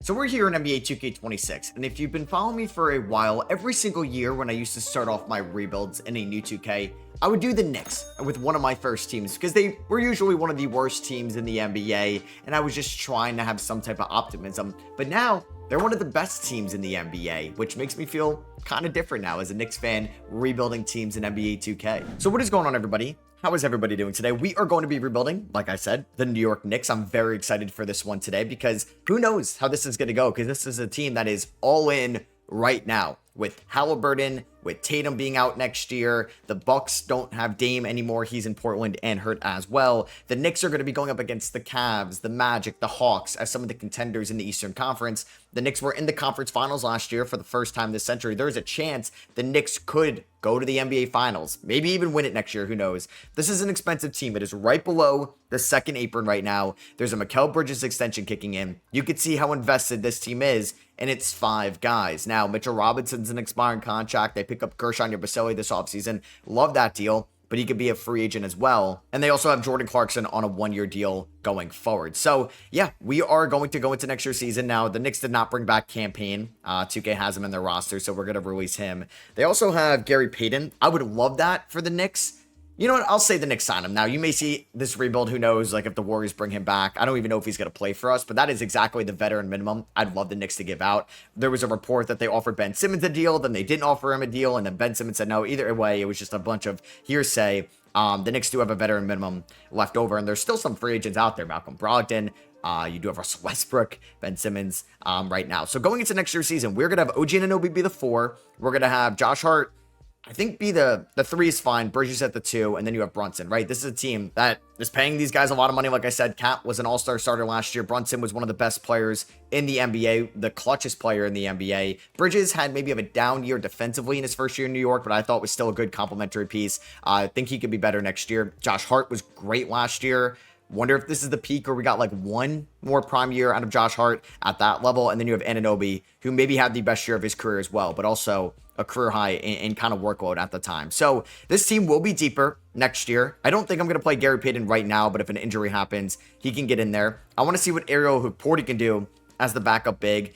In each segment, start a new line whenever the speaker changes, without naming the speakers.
So we're here in NBA 2K26, and if you've been following me for a while, every single year when I used to start off my rebuilds in a new 2K, I would do the Knicks with one of my first teams because they were usually one of the worst teams in the NBA, and I was just trying to have some type of optimism. But now, they're one of the best teams in the NBA, which makes me feel kind of different now as a Knicks fan rebuilding teams in NBA 2K. So what is going on, everybody? How is everybody doing today? We are going to be rebuilding, like I said, the New York Knicks. I'm very excited for this one today because who knows how this is going to go, because this is a team that is all in right now with Halliburton, with Tatum being out next year. The Bucks don't have Dame anymore. He's in Portland and hurt as well. The Knicks are going to be going up against the Cavs, the Magic, the Hawks as some of the contenders in the Eastern Conference. The Knicks were in the conference finals last year for the first time this century. There's a chance the Knicks could go to the NBA finals, maybe even win it next year. Who knows? This is an expensive team. It is right below the second apron right now. There's a Mikal Bridges extension kicking in. You can see how invested this team is, and it's 5 guys. Now, Mitchell Robinson's an expiring contract. They pick up Gershon Yabusele this offseason. Love that deal, but he could be a free agent as well. And they also have Jordan Clarkson on a 1-year deal going forward. So yeah, we are going to go into next year's season. Now, the Knicks did not bring back Campaign. 2K has him in their roster, so we're going to release him. They also have Gary Payton. I would love that for the Knicks. You know what? I'll say the Knicks sign him. Now, you may see this rebuild. Who knows? Like, if the Warriors bring him back. I don't even know if he's going to play for us, but that is exactly the veteran minimum I'd love the Knicks to give out. There was a report that they offered Ben Simmons a deal, then they didn't offer him a deal, and then Ben Simmons said no. Either way, it was just a bunch of hearsay. The Knicks do have a veteran minimum left over, and there's still some free agents out there. Malcolm Brogdon. You do have Russell Westbrook, Ben Simmons right now. So going into next year's season, we're going to have OG Anunoby be the 4. We're going to have Josh Hart, I think, be the 3 is fine. Bridges at the 2, and then you have Brunson, right? This is a team that is paying these guys a lot of money. Like I said, Cat was an all-star starter last year. Brunson was one of the best players in the NBA, the clutchest player in the NBA. Bridges had maybe a down year defensively in his first year in New York, but I thought was still a good complementary piece. I think he could be better next year. Josh Hart was great last year. Wonder if this is the peak or we got like one more prime year out of Josh Hart at that level. And then you have Anunoby, who maybe had the best year of his career as well, but also a career high in kind of workload at the time. So this team will be deeper next year. I don't think I'm going to play Gary Payton right now, but if an injury happens, he can get in there. I want to see what Ariel Hukporti can do as the backup big.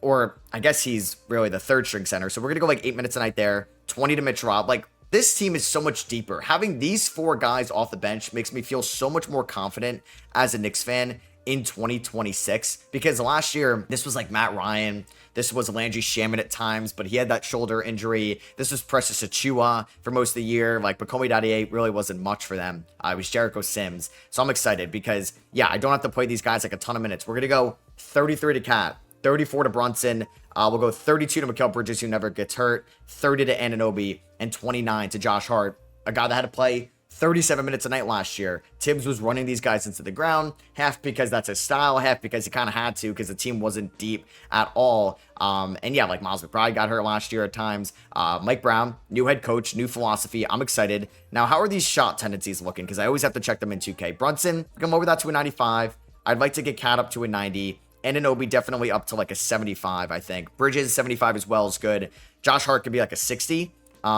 Or I guess he's really the 3rd string center. So we're going to go like 8 minutes a night there, 20 to Mitch Rob. This team is so much deeper. Having these 4 guys off the bench makes me feel so much more confident as a Knicks fan in 2026, because last year, this was like Matt Ryan. This was Landry Shaman at times, but he had that shoulder injury. This was Precious Achua for most of the year. Bakomi Dadie really wasn't much for them. It was Jericho Sims. So I'm excited because, yeah, I don't have to play these guys like a ton of minutes. We're going to go 33 to Cat, 34 to Brunson. We'll go 32 to Mikal Bridges, who never gets hurt, 30 to Anunoby, and 29 to Josh Hart, a guy that had to play 37 minutes a night last year. Tibbs was running these guys into the ground, half because that's his style, half because he kind of had to because the team wasn't deep at all. And yeah, Miles McBride got hurt last year at times. Mike Brown, new head coach, new philosophy. I'm excited. Now, how are these shot tendencies looking? Because I always have to check them in 2K. Brunson, come over that to a 95. I'd like to get Cat up to a 90. Anunoby definitely up to a 75, I think. Bridges, 75 as well is good. Josh Hart could be a 60.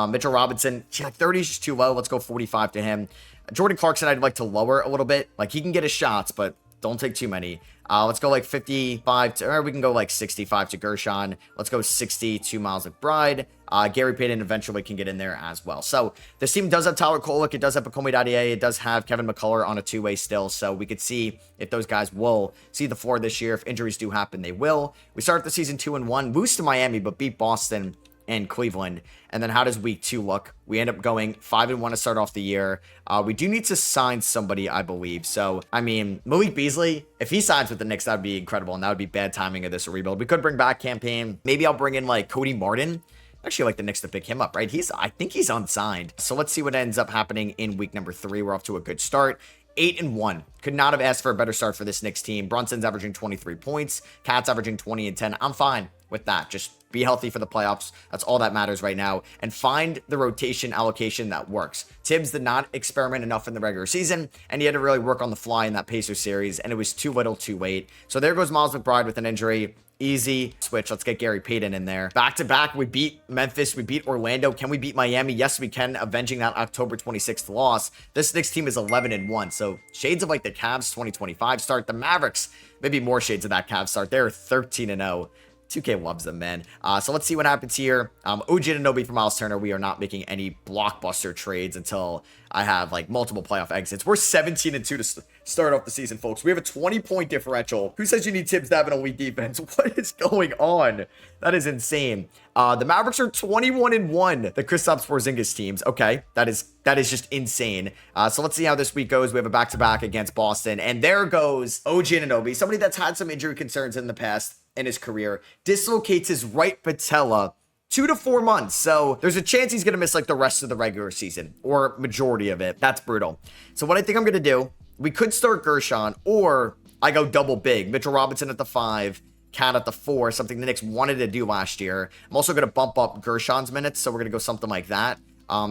Mitchell Robinson, 30 is just too low. Let's go 45 to him. Jordan Clarkson, I'd like to lower a little bit. He can get his shots, but don't take too many. Let's go 55 to, or we can go 65 to Gershon. Let's go 60 to Miles McBride. Gary Payton eventually can get in there as well. So this team does have Tyler Kolek. It does have Bakomi Dadie. It does have Kevin McCullough on a 2-way still. So we could see if those guys will see the floor this year. If injuries do happen, they will. We start the season 2-1, lose to Miami, but beat Boston and Cleveland. And then how does week 2 look? We end up going 5-1 to start off the year. We do need to sign somebody, I believe. So, I mean, Malik Beasley, if he signs with the Knicks, that would be incredible. And that would be bad timing of this rebuild. We could bring back Campaign. Maybe I'll bring in Cody Martin. Actually, the Knicks to pick him up, right? I think he's unsigned. So let's see what ends up happening in week number 3. We're off to a good start. 8-1. Could not have asked for a better start for this Knicks team. Brunson's averaging 23 points. Cat's averaging 20 and 10. I'm fine with that. Just be healthy for the playoffs. That's all that matters right now. And find the rotation allocation that works. Tibbs did not experiment enough in the regular season, and he had to really work on the fly in that Pacers series, and it was too little too late. So there goes Miles McBride with an injury. Easy switch. Let's get Gary Payton in there. Back to back, we beat Memphis. We beat Orlando. Can we beat Miami? Yes, we can, avenging that October 26th loss. This Knicks team is 11-1. So shades of like the Cavs 2025 start. The Mavericks, maybe more shades of that Cavs start. They're 13-0. 2K loves them, man. So let's see what happens here. OG Anunoby for Miles Turner. We are not making any blockbuster trades until I have like multiple playoff exits. We're 17-2 to start off the season, folks. We have a 20-point differential. Who says you need Tibbs to have an elite defense? What is going on? That is insane. The Mavericks are 21-1. The Kristaps Porzingis teams. Okay, that is just insane. So let's see how this week goes. We have a back-to-back against Boston, and there goes OG Anunoby, somebody that's had some injury concerns in the past in his career, dislocates his right patella 2 to 4 months. So there's a chance he's going to miss like the rest of the regular season or majority of it. That's brutal. So what I think I'm going to do, we could start Gershon, or I go double big. Mitchell Robinson at the 5, Cat at the 4, something the Knicks wanted to do last year. I'm also going to bump up Gershon's minutes, so we're going to go something like that.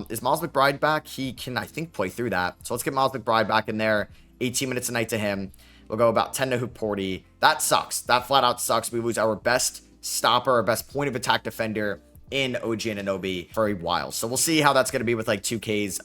Is Miles McBride back? He can, I think, play through that. So let's get Miles McBride back in there. 18 minutes a night to him. We'll go about 10 to Hooporty. That sucks. That flat out sucks. We lose our best stopper, our best point of attack defender in OG Anunoby for a while. So we'll see how that's going to be with like 2K's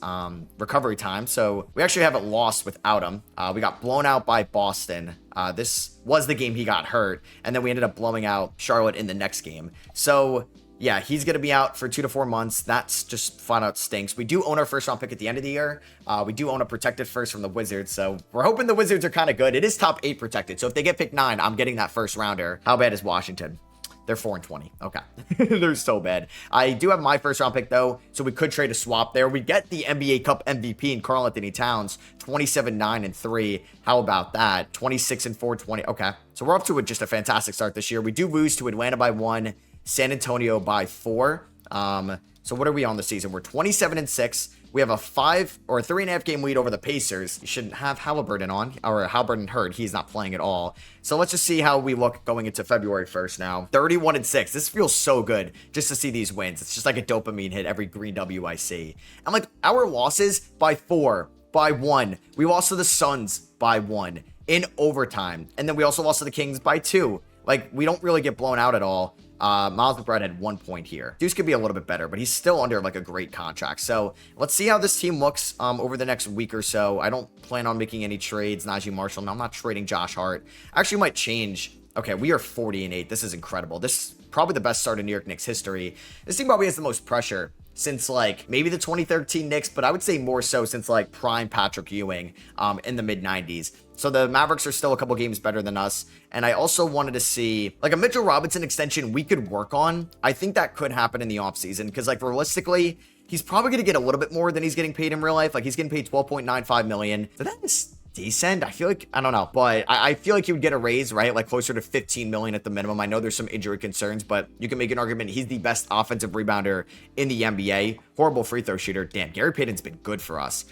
recovery time. So we actually haven't lost without him. We got blown out by Boston. This was the game he got hurt. And then we ended up blowing out Charlotte in the next game. So yeah, he's going to be out for 2 to 4 months. That's just flat out stinks. We do own our first round pick at the end of the year. We do own a protected first from the Wizards. So we're hoping the Wizards are kind of good. It is top 8 protected. So if they get pick 9, I'm getting that first rounder. How bad is Washington? They're 4-20. Okay. They're so bad. I do have my first round pick though. So we could trade a swap there. We get the NBA Cup MVP in Karl-Anthony Towns, 27-9-3. How about that? 26-4-20. Okay. So we're up to just a fantastic start this year. We do lose to Atlanta by 1. San Antonio by 4. So what are we on the season? We're 27-6. We have a 5 or a 3.5 game lead over the Pacers. You shouldn't have Halliburton on, or Halliburton hurt. He's not playing at all. So let's just see how we look going into February 1st now. 31-6. This feels so good just to see these wins. It's just like a dopamine hit every green W I see. And like our losses by 4, by 1. We lost to the Suns by 1 in overtime. And then we also lost to the Kings by 2. Like we don't really get blown out at all. Miles McBride had 1 point here. Deuce could be a little bit better, but he's still under like a great contract. So let's see how this team looks over the next week or so. I don't plan on making any trades. Najee Marshall. No, I'm not trading Josh Hart. Actually might change. Okay, we are 40-8. This is incredible. This is probably the best start in New York Knicks history. This team probably has the most pressure since like maybe the 2013 Knicks, but I would say more so since like prime Patrick Ewing in the mid 90s. So the Mavericks are still a couple games better than us. And I also wanted to see like a Mitchell Robinson extension we could work on. I think that could happen in the offseason because like realistically, he's probably going to get a little bit more than he's getting paid in real life. Like he's getting paid $12.95 million. So that is decent. I feel like, I don't know, but I feel like he would get a raise, right? Like closer to 15 million at the minimum. I know there's some injury concerns, but you can make an argument he's the best offensive rebounder in the NBA. Horrible free throw shooter. Damn, Gary Payton's been good for us.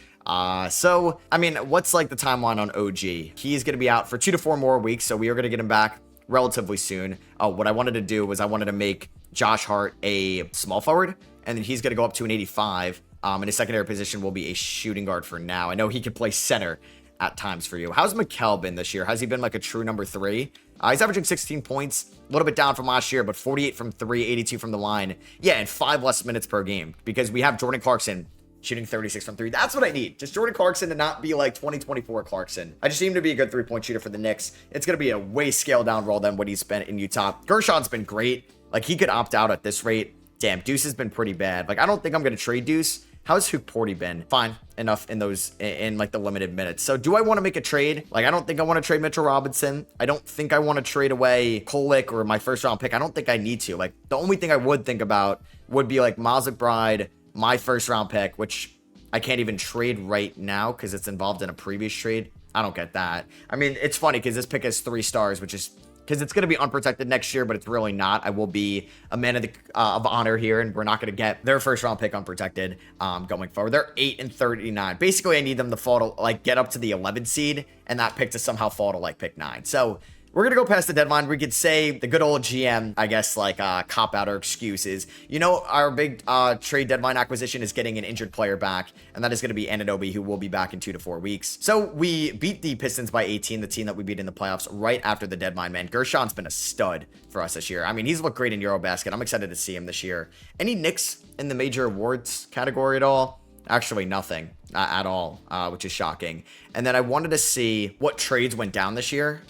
So, I mean, what's like the timeline on OG? He's going to be out for 2 to 4 more weeks, so we are going to get him back relatively soon. What I wanted to do was I wanted to make Josh Hart a small forward, and then he's going to go up to an 85. And his secondary position will be a shooting guard for now. I know he can play center at times for you. How's Mikal been this year? Has he been like a true number 3? He's averaging 16 points, a little bit down from last year, but 48 from 3, 82 from the line. Yeah, and 5 less minutes per game because we have Jordan Clarkson shooting 36 from 3. That's what I need. Just Jordan Clarkson to not be like 2024 Clarkson. I just need him to be a good 3-point shooter for the Knicks. It's going to be a way scaled down role than what he's been in Utah. Gershon's been great. Like he could opt out at this rate. Damn, Deuce has been pretty bad. Like I don't think I'm going to trade Deuce. How's Hooporty been? Fine enough in those, in like the limited minutes. So do I want to make a trade? Like, I don't think I want to trade Mitchell Robinson. I don't think I want to trade away Kolek or my first round pick. I don't think I need to. Like the only thing I would think about would be like Miles McBride, my first round pick, which I can't even trade right now because it's involved in a previous trade. I don't get that. I mean, it's funny because this pick has 3 stars, which is because it's going to be unprotected next year, but it's really not. I will be a man of honor here, and we're not going to get their first round pick unprotected going forward. They're 8-39. Basically, I need them to fall to like get up to the 11 seed, and that pick to somehow fall to like pick 9. So we're going to go past the deadline. We could say the good old GM, I guess, like cop out or excuses. You know, our big trade deadline acquisition is getting an injured player back, and that is going to be Anunoby, who will be back in 2 to 4 weeks. So we beat the Pistons by 18, the team that we beat in the playoffs right after the deadline, man. Gershon's been a stud for us this year. I mean, he's looked great in Eurobasket. I'm excited to see him this year. Any Knicks in the major awards category at all? Actually, nothing at all, which is shocking. And then I wanted to see what trades went down this year.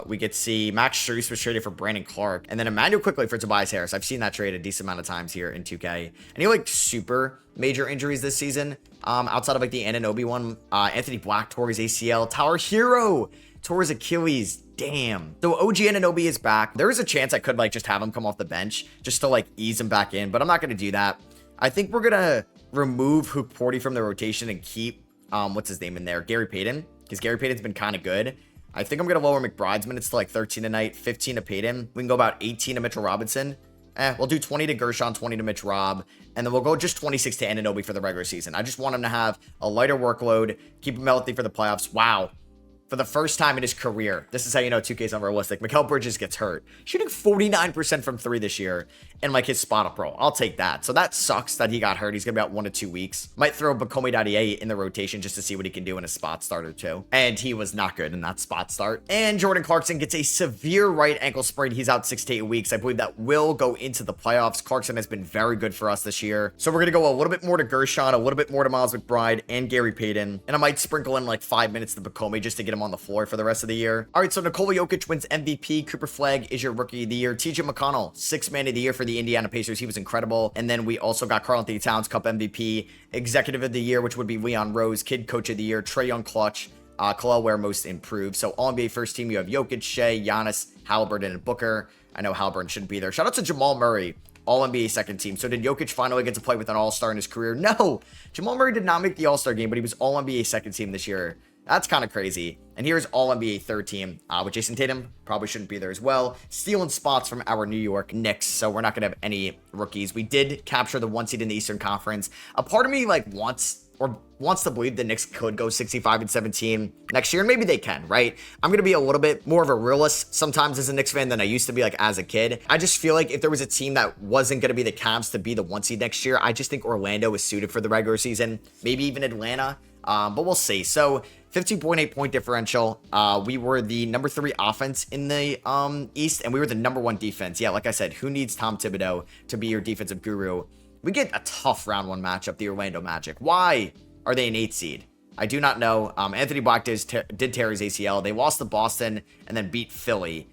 We could see Max Strus was traded for Brandon Clark, and then Emmanuel quickly for Tobias Harris. I've seen that trade a decent amount of times here in 2K. Any like super major injuries this season? Outside of like the Anunoby one, Anthony Black tore his ACL. Tyler Hero tore his Achilles. Damn. So OG Anunoby is back. There is a chance I could like just have him come off the bench just to like ease him back in, but I'm not going to do that. I think we're going to remove Hoop Porty from the rotation and keep, what's his name in there? Gary Payton, because Gary Payton's been kind of good. I think I'm going to lower McBride's minutes to like 13 tonight, 15 to Payton. We can go about 18 to Mitchell Robinson. We'll do 20 to Gershon, 20 to Mitch Rob, and then we'll go just 26 to Anunoby for the regular season. I just want him to have a lighter workload, keep him healthy for the playoffs. Wow. For the first time in his career, this is how you know 2K is unrealistic. Mikal Bridges gets hurt. Shooting 49% from 3 this year in like his spot up role. I'll take that. So that sucks that he got hurt. He's going to be out 1 to 2 weeks. Might throw Bakomi Dadie in the rotation just to see what he can do in a spot start or two. And he was not good in that spot start. And Jordan Clarkson gets a severe right ankle sprain. He's out 6 to 8 weeks. I believe that will go into the playoffs. Clarkson has been very good for us this year. So we're going to go a little bit more to Gershon, a little bit more to Miles McBride and Gary Payton. And I might sprinkle in like 5 minutes to Bakomi just to get him on the floor for the rest of the year. All right, so Nikola Jokic wins MVP. Cooper Flagg is your rookie of the year. TJ McConnell, 6th man of the year for the Indiana Pacers. He was incredible. And then we also got Karl-Anthony Towns Cup MVP, executive of the year, which would be Leon Rose, kid coach of the year, Trae Young clutch, Kalel Ware most improved. So all NBA first team, you have Jokic, Shea, Giannis, Halliburton, and Booker. I know Halliburton shouldn't be there. Shout out to Jamal Murray, all NBA second team. So did Jokic finally get to play with an all-star in his career? No, Jamal Murray did not make the all-star game, but he was all NBA second team this year. That's kind of crazy. And here's all-NBA third team with Jason Tatum. Probably shouldn't be there as well. Stealing spots from our New York Knicks. So we're not going to have any rookies. We did capture the 1 seed in the Eastern Conference. A part of me like wants to believe the Knicks could go 65-17 next year. And maybe they can, right? I'm going to be a little bit more of a realist sometimes as a Knicks fan than I used to be like as a kid. I just feel like if there was a team that wasn't going to be the Cavs to be the 1 seed next year, I just think Orlando is suited for the regular season. Maybe even Atlanta. But we'll see. So 15.8 point differential. We were the number 3 offense in the East, and we were the number 1 defense. Yeah, like I said, who needs Tom Thibodeau to be your defensive guru? We get a tough round 1 matchup, the Orlando Magic. Why are they an 8 seed? I do not know. Anthony Black did tear his ACL. They lost to Boston and then beat Philly.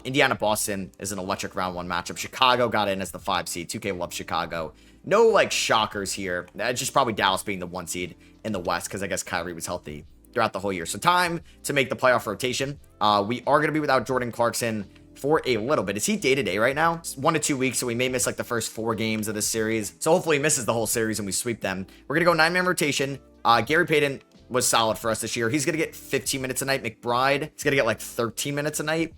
Indiana-Boston is an electric round 1 matchup. Chicago got in as the 5 seed. 2K loves Chicago. No, like, shockers here. It's just probably Dallas being the 1 seed in the West because I guess Kyrie was healthy throughout the whole year. So time to make the playoff rotation. We are going to be without Jordan Clarkson for a little bit. Is he day-to-day right now? It's 1 to 2 weeks, so we may miss like the first 4 games of this series. So hopefully he misses the whole series and we sweep them. We're going to go 9-man rotation. Gary Payton was solid for us this year. He's going to get 15 minutes a night. McBride, he's going to get like 13 minutes a night.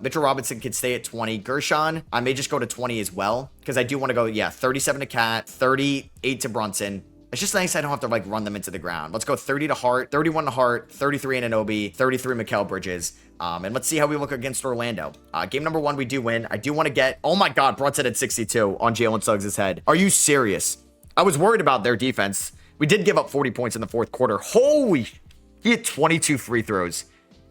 Mitchell Robinson could stay at 20. Gershon, I may just go to 20 as well because I do want to go, 37 to Cat, 38 to Brunson. It's just nice I don't have to like run them into the ground. Let's go 30 to Hart, 31 to Hart, 33 Anunoby, 33 Mikal Bridges. And let's see how we look against Orlando. Game number 1, we do win. I do want to get, oh my God, Brunson at 62 on Jalen Suggs' head. Are you serious? I was worried about their defense. We did give up 40 points in the 4th quarter. Holy, he had 22 free throws.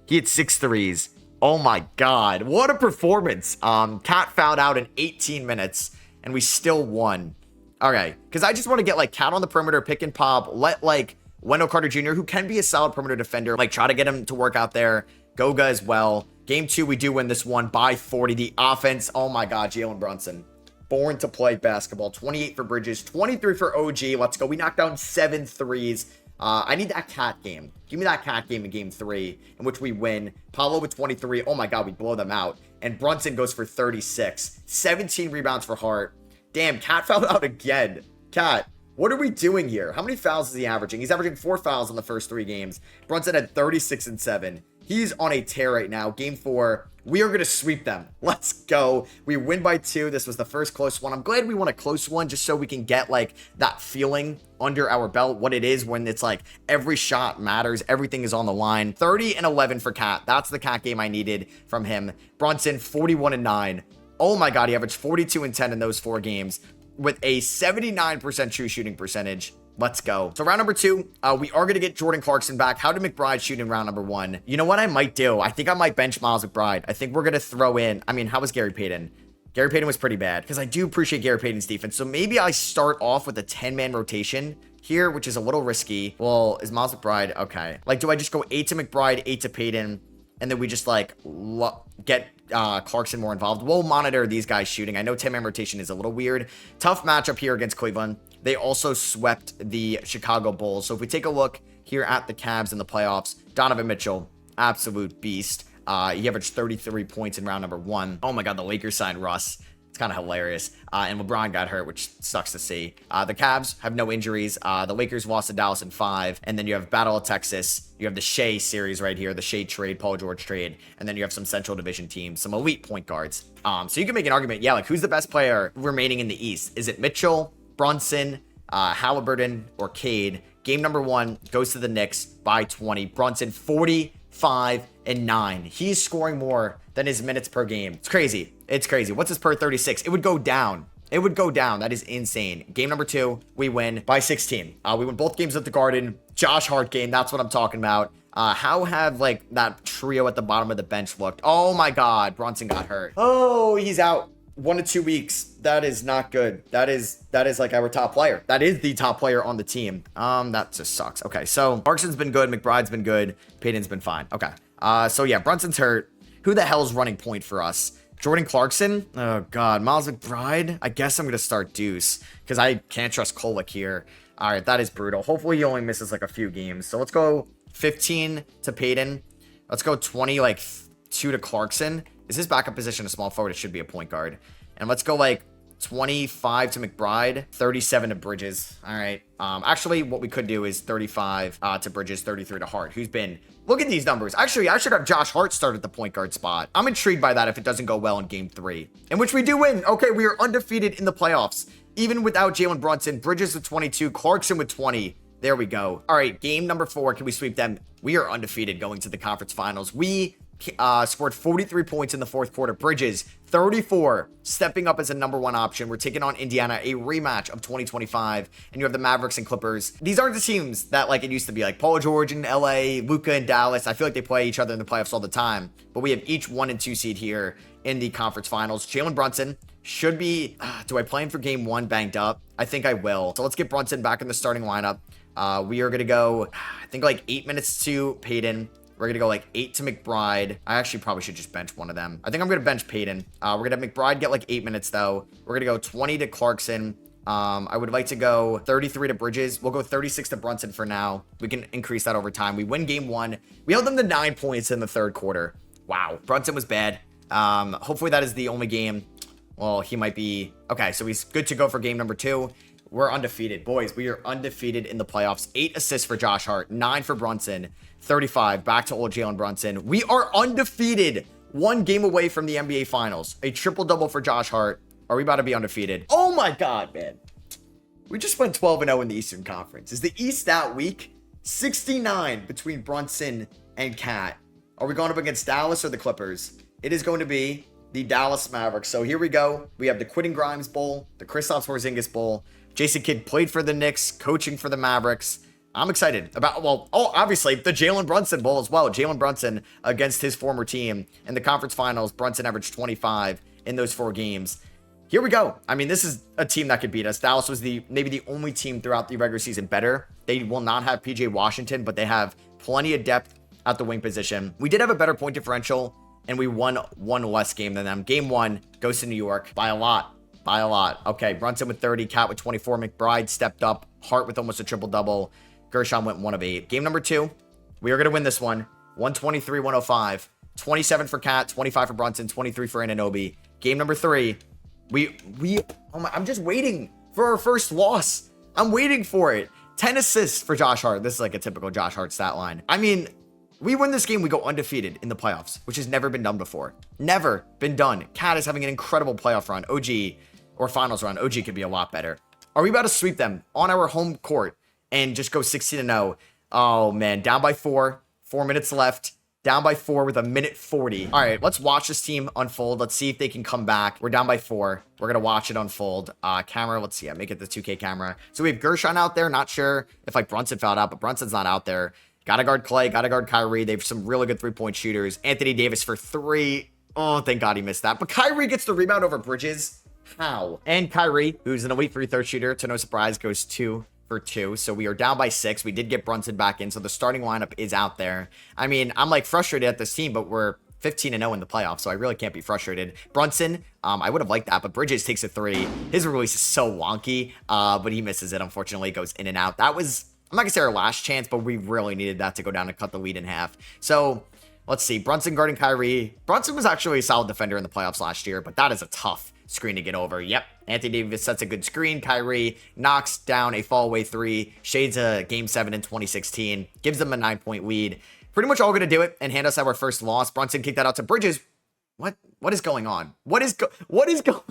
He had 6 threes. Oh my God, what a performance. Cat fouled out in 18 minutes and we still won. Okay, because I just want to get like Cat on the perimeter, pick and pop, let like Wendell Carter Jr., who can be a solid perimeter defender, like try to get him to work out there. Goga as well. Game 2, we do win this one by 40. The offense, oh my God, Jalen Brunson. Born to play basketball. 28 for Bridges, 23 for OG. Let's go. We knocked down 7 threes. I need that Cat game. Give me that Cat game in game 3, in which we win. Paulo with 23. Oh my God, we blow them out. And Brunson goes for 36. 17 rebounds for Hart. Damn, Cat fouled out again. Cat, what are we doing here? How many fouls is he averaging? He's averaging 4 fouls in the first 3 games. Brunson had 36 and 7. He's on a tear right now. Game 4, We are going to sweep them. Let's go. We win by 2. This was the first close one. I'm glad we won a close one just so we can get like that feeling under our belt, what it is when it's like every shot matters. Everything is on the line. 30 and 11 for Cat. That's the Cat game I needed from him. Brunson, 41 and 9. Oh my God. He averaged 42 and 10 in those 4 games with a 79% true shooting percentage. Let's go. So round number 2, we are going to get Jordan Clarkson back. How did McBride shoot in round number 1? You know what I might do? I think I might bench Miles McBride. I think we're going to throw in, I mean, how was Gary Payton? Gary Payton was pretty bad because I do appreciate Gary Payton's defense. So maybe I start off with a 10-man rotation here, which is a little risky. Well, is Miles McBride? Okay. Like, do I just go 8 to McBride, 8 to Payton, and then we just like get Clarkson more involved? We'll monitor these guys shooting. I know 10-man rotation is a little weird. Tough matchup here against Cleveland. They also swept the Chicago Bulls. So if we take a look here at the Cavs in the playoffs, Donovan Mitchell, absolute beast. He averaged 33 points in round number 1. Oh my God, the Lakers signed Russ. It's kind of hilarious. And LeBron got hurt, which sucks to see. The Cavs have no injuries. The Lakers lost to Dallas in 5. And then you have Battle of Texas. You have the Shea series right here, the Shea trade, Paul George trade. And then you have some Central Division teams, some elite point guards. So you can make an argument, yeah, like who's the best player remaining in the East? Is it Mitchell, Brunson, Halliburton, or Cade? Game number 1 goes to the Knicks by 20. Brunson, 45 and 9. He's scoring more than his minutes per game. It's crazy. It's crazy. What's his per 36? It would go down. It would go down. That is insane. Game number 2, we win by 16. We win both games at the Garden. Josh Hart game. That's what I'm talking about. How have like that trio at the bottom of the bench looked? Oh my God. Brunson got hurt. Oh, he's out 1 to 2 weeks. That is not good. That is like our top player. That is the top player on the team. That just sucks. Okay, so Clarkson's been good. McBride's been good. Payton's been fine. Okay. So yeah, Brunson's hurt. Who the hell's running point for us? Jordan Clarkson? Oh God, Miles McBride? I guess I'm gonna start Deuce because I can't trust Kolek here. All right, that is brutal. Hopefully he only misses like a few games. So let's go 15 to Payton. Let's go 20, like 2 to Clarkson. Is his backup position a small forward? It should be a point guard. And let's go like 25 to McBride, 37 to Bridges. All right. Actually, what we could do is 35 to Bridges, 33 to Hart, who's been... Look at these numbers. Actually, I should have Josh Hart start at the point guard spot. I'm intrigued by that if it doesn't go well in game 3, in which we do win. Okay, we are undefeated in the playoffs, even without Jalen Brunson. Bridges with 22, Clarkson with 20. There we go. All right, game number 4. Can we sweep them? We are undefeated going to the conference finals. We scored 43 points in the 4th quarter. Bridges, 34, stepping up as a number 1 option. We're taking on Indiana, a rematch of 2025. And you have the Mavericks and Clippers. These aren't the teams that like it used to be, like Paul George in LA, Luka in Dallas. I feel like they play each other in the playoffs all the time. But we have each 1 and 2 seed here in the conference finals. Jalen Brunson should be... do I play him for game 1 banged up? I think I will. So let's get Brunson back in the starting lineup. We are going to go, I think, like 8 minutes to Payton. We're going to go like 8 to McBride. I actually probably should just bench one of them. I think I'm going to bench Payton. We're going to have McBride get like 8 minutes, though. We're going to go 20 to Clarkson. I would like to go 33 to Bridges. We'll go 36 to Brunson for now. We can increase that over time. We win game 1. We held them to 9 points in the 3rd quarter. Wow. Brunson was bad. Hopefully that is the only game. Well, he might be... Okay, so he's good to go for game number 2. We're undefeated. Boys, we are undefeated in the playoffs. 8 assists for Josh Hart. 9 for Brunson. 35. Back to old Jalen Brunson. We are undefeated. 1 game away from the NBA Finals. A triple-double for Josh Hart. Are we about to be undefeated? Oh my God, man. We just went 12-0 in the Eastern Conference. Is the East that weak? 69 between Brunson and Cat. Are we going up against Dallas or the Clippers? It is going to be the Dallas Mavericks. So here we go. We have the Quentin Grimes Bowl, the Kristaps Porzingis Bowl. Jason Kidd played for the Knicks, coaching for the Mavericks. I'm excited about, well, obviously the Jalen Brunson Bowl as well. Jalen Brunson against his former team in the conference finals. Brunson averaged 25 in those 4 games. Here we go. I mean, this is a team that could beat us. Dallas was maybe the only team throughout the regular season better. They will not have PJ Washington, but they have plenty of depth at the wing position. We did have a better point differential, and we won 1 less game than them. Game 1 goes to New York by a lot. By a lot. Okay, Brunson with 30, Cat with 24, McBride stepped up, Hart with almost a triple-double, Gershon went 1 of 8. Game number 2, we are going to win this one. 123-105. 27 for Cat, 25 for Brunson, 23 for Anunoby. Game number 3, I'm just waiting for our first loss. I'm waiting for it. 10 assists for Josh Hart. This is like a typical Josh Hart stat line. I mean, We win this game, we go undefeated in the playoffs, which has never been done before. Never been done. Cat is having an incredible playoff run. OG, or finals run. OG could be a lot better. Are we about to sweep them on our home court and just go 16-0? Oh, man. Down by 4. 4 minutes left. Down by 4 with a minute 40. All right, let's watch this team unfold. Let's see if they can come back. We're down by 4. We're going to watch it unfold. Camera, let's see. Make it the 2K camera. So we have Gershon out there. Not sure if like Brunson fouled out, but Brunson's not out there. Got to guard Clay. Got to guard Kyrie. They have some really good three-point shooters. Anthony Davis for 3. Oh, thank God he missed that. But Kyrie gets the rebound over Bridges. How? And Kyrie, who's an elite free-throw shooter, to no surprise, goes 2 for 2. So we are down by 6. We did get Brunson back in, so the starting lineup is out there. I mean, I'm like frustrated at this team, but we're 15-0 in the playoffs, so I really can't be frustrated. Brunson, I would have liked that, but Bridges takes a 3. His release is so wonky, but he misses it. Unfortunately, it goes in and out. That was, I'm not gonna say our last chance, but we really needed that to go down and cut the lead in half. So let's see. Brunson guarding Kyrie. Brunson was actually a solid defender in the playoffs last year, but that is a tough screen to get over. Yep. Anthony Davis sets a good screen. Kyrie knocks down a fallaway 3. Shades a game 7 in 2016. Gives them a 9-point lead. Pretty much all going to do it and hand us our first loss. Brunson kicked that out to Bridges. What is going on? What is going?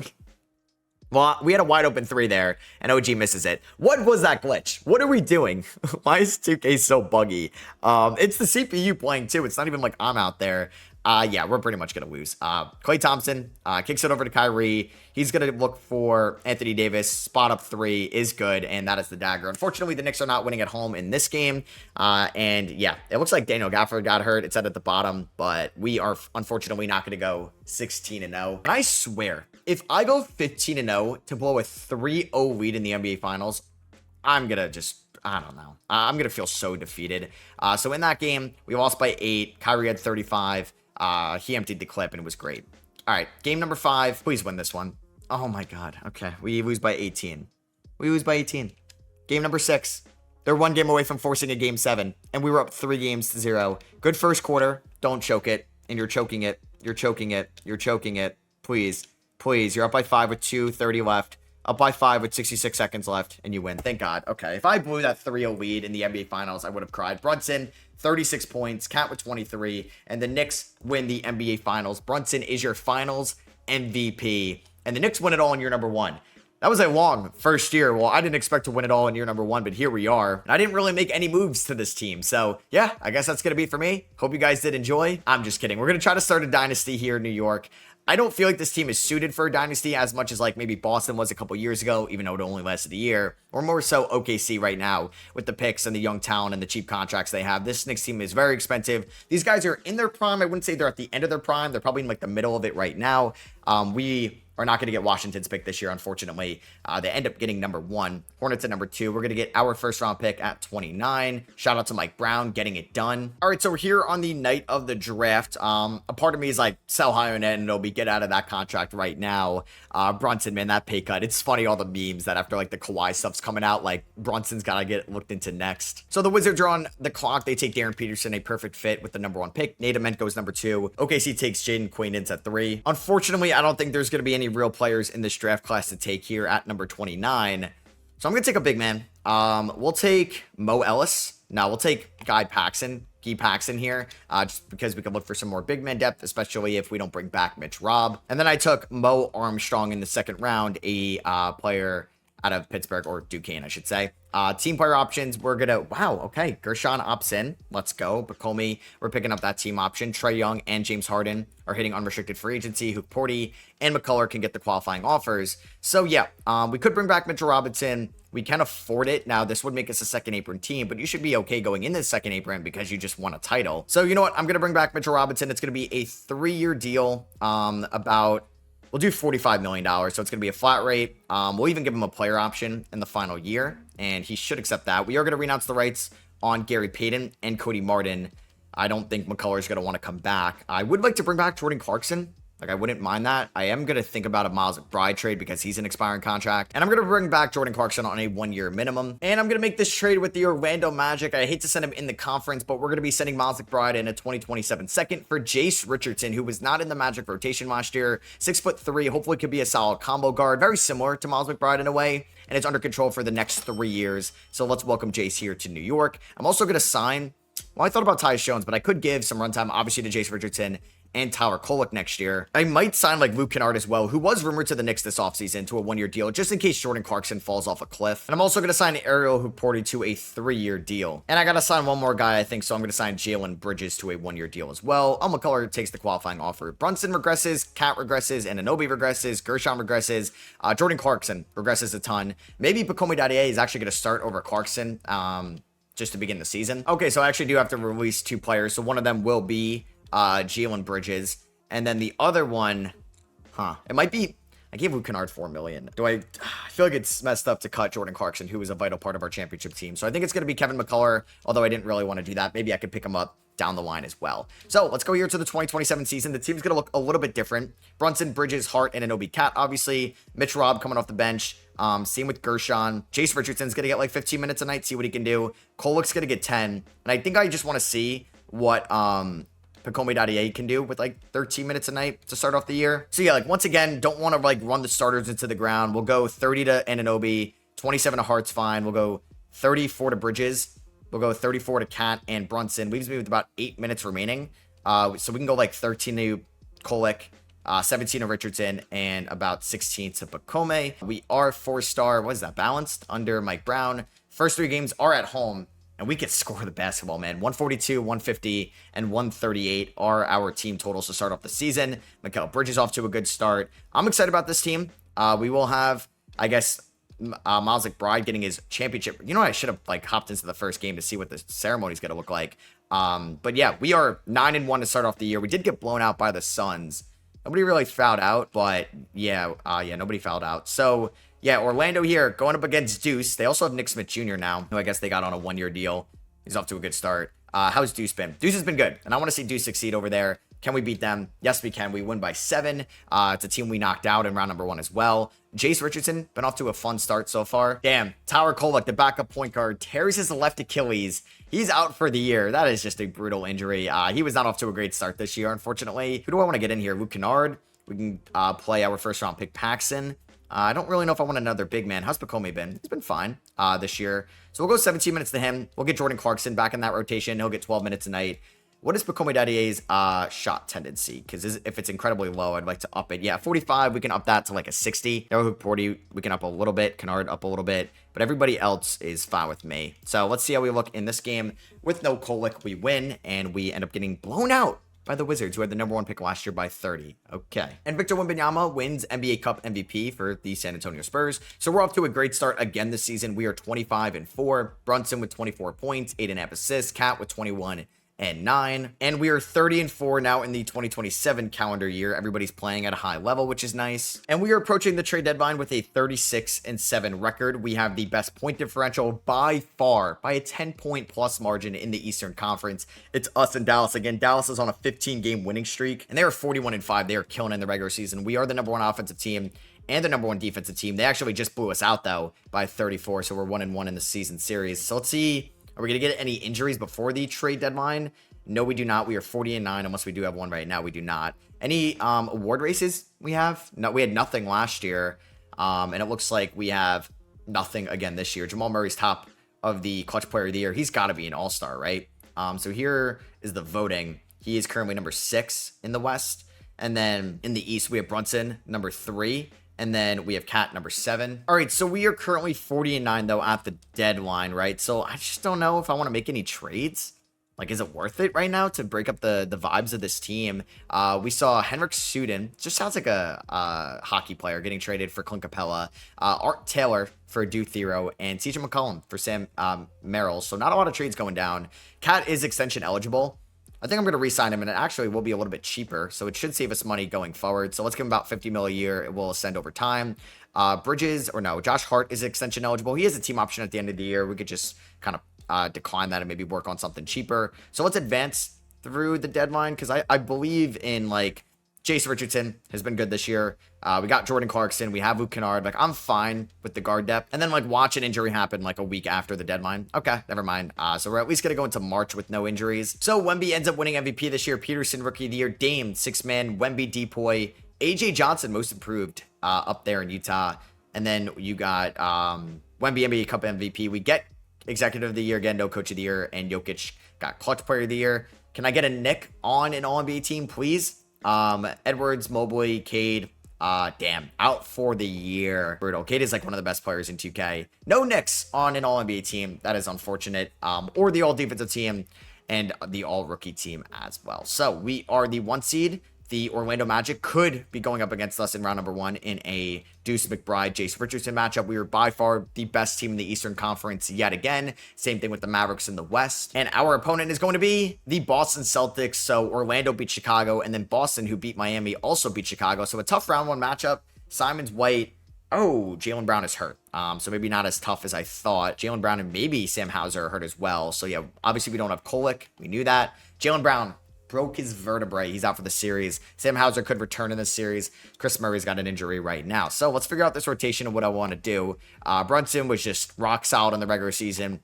Well, we had a wide open 3 there, and OG misses it. What was that glitch? What are we doing? Why is 2K so buggy? It's the CPU playing too. It's not even like I'm out there. Yeah, we're pretty much going to lose. Klay Thompson kicks it over to Kyrie. He's going to look for Anthony Davis. Spot up 3 is good, and that is the dagger. Unfortunately, the Knicks are not winning at home in this game. And yeah, it looks like Daniel Gafford got hurt. It's at the bottom, but we are unfortunately not going to go 16-0. And I swear, if I go 15-0 to blow a 3-0 lead in the NBA Finals, I'm going to just, I don't know. I'm going to feel so defeated. So in that game, we lost by 8. Kyrie had 35. He emptied the clip and it was great. All right, game number 5. Please win this one. Oh my God. Okay, we lose by 18. We lose by 18. Game number 6. They're 1 game away from forcing a game 7, and we were up 3-0. Good first quarter. Don't choke it, and you're choking it. You're choking it. You're choking it. Please, please. You're up by 5 with 2:30 left. Up by 5 with 66 seconds left, and you win. Thank God. Okay, if I blew that 3-0 lead in the NBA Finals, I would have cried. Brunson, 36 points. Cat with 23. And the Knicks win the NBA Finals. Brunson is your Finals MVP. And the Knicks win it all in year number 1. That was a long first year. Well, I didn't expect to win it all in year number 1, but here we are. And I didn't really make any moves to this team. So, yeah, I guess that's going to be it for me. Hope you guys did enjoy. I'm just kidding. We're going to try to start a dynasty here in New York. I don't feel like this team is suited for a dynasty as much as like maybe Boston was a couple years ago, even though it only lasted a year, or more so OKC right now with the picks and the young talent and the cheap contracts they have. This Knicks team is very expensive. These guys are in their prime. I wouldn't say they're at the end of their prime. They're probably in like the middle of it right now. We are not going to get Washington's pick this year, unfortunately. They end up getting number 1. Hornets at number 2. We're going to get our first round pick at 29. Shout out to Mike Brown getting it done. All right, so we're here on the night of the draft. A part of me is like, sell high on it and it'll be get out of that contract right now. Brunson, man, that pay cut. It's funny, all the memes that after like the Kawhi stuff's coming out, like Brunson's got to get looked into next. So the Wizards are on the clock. They take Darren Peterson, a perfect fit with the number 1 pick. Nate Ament goes number 2. OKC takes Jaden Quainins at 3. Unfortunately, I don't think there's going to be any real players in this draft class to take here at number 29. So I'm going to take a big man. We'll take Mo Ellis. No, we'll take Guy Paxson here, just because we can look for some more big man depth, especially if we don't bring back Mitch Robb. And then I took Mo Armstrong in the 2nd round, a player out of Pittsburgh, or Duquesne, I should say. Team player options, we're going to, wow, okay, Gershon opts in. Let's go. Bakomi, we're picking up that team option. Trae Young and James Harden are hitting unrestricted free agency. Hoop Porty and McCullough can get the qualifying offers. So, yeah, we could bring back Mitchell Robinson. We can afford it. Now, this would make us a second apron team, but you should be okay going in this second apron because you just won a title. So, you know what? I'm going to bring back Mitchell Robinson. It's going to be a 3-year deal, we'll do $45 million, so it's going to be a flat rate. We'll even give him a player option in the final year, and he should accept that. We are going to renounce the rights on Gary Payton and Cody Martin. I don't think McCullough is going to want to come back. I would like to bring back Jordan Clarkson. Like, I wouldn't mind that. I am going to think about a Miles McBride trade because he's an expiring contract. And I'm going to bring back Jordan Clarkson on a 1-year minimum. And I'm going to make this trade with the Orlando Magic. I hate to send him in the conference, but we're going to be sending Miles McBride in a 2027 second for Jace Richardson, who was not in the Magic rotation last year. 6'3", hopefully could be a solid combo guard. Very similar to Miles McBride in a way. And it's under control for the next 3 years. So let's welcome Jace here to New York. I'm also going to sign Well, I thought about Tyus Jones, but I could give some runtime, obviously, to Jace Richardson and Tyler Kolek next year. I might sign like Luke Kennard as well, who was rumored to the Knicks this offseason to a 1-year deal, just in case Jordan Clarkson falls off a cliff. And I'm also going to sign Ariel Hukporti to a 3-year deal. And I got to sign one more guy, I think, so I'm going to sign Jalen Bridges to a 1-year deal as well. McCullough takes the qualifying offer. Brunson regresses, Cat regresses, and Anunoby regresses, Gershon regresses, Jordan Clarkson regresses a ton. Maybe Bakomi Dadier is actually going to start over Clarkson, just to begin the season. Okay, so I actually do have to release 2 players, so one of them will be Jalen Bridges. And then the other one, it might be, I gave Luke Kennard $4 million. I feel like it's messed up to cut Jordan Clarkson, who was a vital part of our championship team. So I think it's going to be Kevin McCullough, although I didn't really want to do that. Maybe I could pick him up down the line as well. So let's go here to the 2027 season. The team's going to look a little bit different. Brunson, Bridges, Hart, and Anunoby Cat, obviously. Mitch Robb coming off the bench. Same with Gershon. Jace Richardson's going to get like 15 minutes a night, see what he can do. Kolek's going to get 10. And I think I just want to see what Bakomi Dadier can do with like 13 minutes a night to start off the year. So yeah, like once again, don't want to like run the starters into the ground. We'll go 30 to Anunoby, 27 to Hart's fine. We'll go 34 to Bridges. We'll go 34 to Cat and Brunson. Leaves me with about 8 minutes remaining. So we can go like 13 to Kolek, 17 to Richardson, and about 16 to Bakome. We are 4-star, what is that, balanced under Mike Brown. First 3 games are at home. And we can score the basketball, man. 142, 150, and 138 are our team totals to start off the season. Mikal Bridges off to a good start. I'm excited about this team. We will have, I guess, Miles McBride getting his championship. You know what? I should have like hopped into the first game to see what the ceremony is going to look like. But yeah, we are 9-1 to start off the year. We did get blown out by the Suns. Nobody really fouled out, but yeah, nobody fouled out. So yeah, Orlando here going up against Deuce. They also have Nick Smith Jr. now, who I guess they got on a 1-year deal. He's off to a good start. How's Deuce been? Deuce has been good, and I want to see Deuce succeed over there. Can we beat them? Yes, we can. We win by 7. It's a team we knocked out in round number 1 as well. Jace Richardson, been off to a fun start so far. Damn, Tyler Kolek, the backup point guard, tears his left Achilles. He's out for the year. That is just a brutal injury. He was not off to a great start this year, unfortunately. Who do I want to get in here? Luke Kennard. We can play our first-round pick, Paxson. I don't really know if I want another big man. How's Bakome been? He's been fine this year. So we'll go 17 minutes to him. We'll get Jordan Clarkson back in that rotation. He'll get 12 minutes a night. What is Bakomi Dadier's shot tendency? Because if it's incredibly low, I'd like to up it. Yeah, 45, we can up that to like a 60. Hook 40, we can up a little bit. Kennard up a little bit. But everybody else is fine with me. So let's see how we look in this game. With no Kolek, we win. And we end up getting blown out by the Wizards, who had the number 1 pick last year by 30. Okay. And Victor Wembanyama wins NBA Cup MVP for the San Antonio Spurs. So we're off to a great start again this season. We are 25-4. Brunson with 24 points, 8.5 assists. Cat with 21 and 9. And we are 30-4 now in the 2027 calendar year. Everybody's playing at a high level, which is nice. And we are approaching the trade deadline with a 36-7 record. We have the best point differential by far, by a 10-point plus margin in the Eastern Conference. It's us and Dallas. Again, Dallas is on a 15-game winning streak, and they are 41-5. They are killing in the regular season. We are the number 1 offensive team and the number 1 defensive team. They actually just blew us out, though, by 34, so we're 1-1 in the season series. So let's see. Are we going to get any injuries before the trade deadline? No, we do not. We are 40-9, unless we do have one right now. We do not. Any award races we have? No, we had nothing last year. And it looks like we have nothing again this year. Jamal Murray's top of the clutch player of the year. He's got to be an all-star, right? So here is the voting. He is currently number 6 in the West. And then in the East, we have Brunson, number 3. And then we have Cat, number 7. All right, so we are currently 40-9, though, at the deadline, right? So I just don't know if I want to make any trades. Like, is it worth it right now to break up the vibes of this team? We saw Henrik Sudin, just sounds like a hockey player, getting traded for Clint Capella. Art Taylor for Duke Thero, and TJ McCollum for Sam Merrill. So not a lot of trades going down. Cat is extension eligible. I think I'm going to re-sign him, and it actually will be a little bit cheaper, so it should save us money going forward. So let's give him about $50 million a year. It will ascend over time. Josh Hart is extension eligible. He has a team option at the end of the year. We could just kind of decline that and maybe work on something cheaper. So let's advance through the deadline, because I believe in, like, Jace Richardson has been good this year. We got Jordan Clarkson. We have Luke Kennard. Like, I'm fine with the guard depth. And then, like, watch an injury happen, like, a week after the deadline. Okay, never mind. So we're at least going to go into March with no injuries. So Wemby ends up winning MVP this year. Peterson, Rookie of the Year. Dame, 6-man. Wemby, Depoy. A.J. Johnson, most improved up there in Utah. And then you got Wemby, NBA Cup MVP. We get Executive of the Year again, no Coach of the Year, and Jokic got Clutch Player of the Year. Can I get a Nick on an All-NBA team, please? Edwards, Mobley, Cade. Damn, out for the year. Brutal. Cade is like one of the best players in 2K. No Knicks on an All-NBA team. That is unfortunate. Or the All-Defensive team and the All-Rookie team as well. So we are the 1 seed. The Orlando Magic could be going up against us in round number 1 in a Deuce McBride, Jace Richardson matchup. We were by far the best team in the Eastern Conference yet again. Same thing with the Mavericks in the West. And our opponent is going to be the Boston Celtics. So Orlando beat Chicago, and then Boston, who beat Miami, also beat Chicago. So a tough round 1 matchup. Simon's White. Oh, Jaylen Brown is hurt. So maybe not as tough as I thought. Jaylen Brown and maybe Sam Hauser are hurt as well. So yeah, obviously we don't have Kolek. We knew that. Jaylen Brown broke his vertebrae. He's out for the series. Sam Hauser could return in this series. Chris Murray's got an injury right now. So let's figure out this rotation of what I want to do. Brunson was just rock solid in the regular season,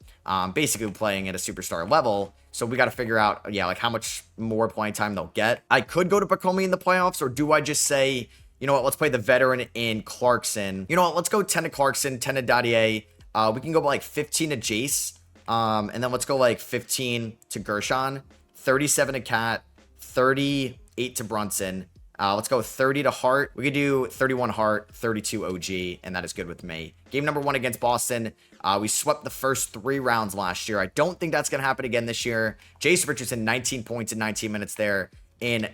basically playing at a superstar level. So we got to figure out, yeah, like how much more playing time they'll get. I could go to Bakomi in the playoffs, or do I just say, you know what, let's play the veteran in Clarkson. You know what, let's go 10 to Clarkson, 10 to Dadier. We can go like 15 to Jace. And then let's go like 15 to Gershon. 37 to Cat, 38 to Brunson. Let's go 30 to Hart. We could do 31 Hart, 32 OG, and that is good with me. Game number 1 against Boston. We swept the first 3 rounds last year. I don't think that's going to happen again this year. Jace Richardson, 19 points in 19 minutes there in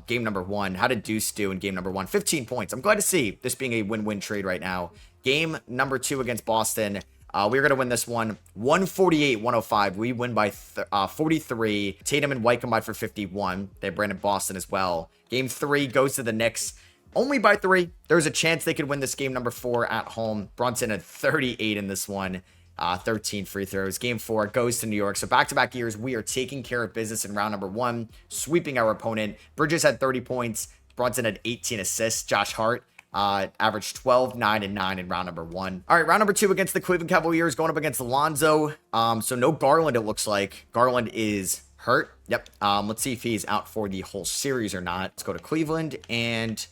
game number 1. How did Deuce do in game number 1? 15 points. I'm glad to see this being a win-win trade right now. Game number 2 against Boston. We're going to win this one 148-105. We win by 43. Tatum and White combined for 51. They have Brandon Boston as well. Game 3 goes to the Knicks only by 3. There's a chance they could win this game number 4 at home. Brunson had 38 in this one. 13 free throws. Game 4 goes to New York. So back-to-back years, we are taking care of business in round number 1, sweeping our opponent. Bridges had 30 points. Brunson had 18 assists. Josh Hart averaged 12, 9, and 9 in round number 1. All right, round number 2 against the Cleveland Cavaliers, going up against Lonzo. So no Garland, it looks like. Garland is hurt. Yep. Let's see if he's out for the whole series or not. Let's go to Cleveland, and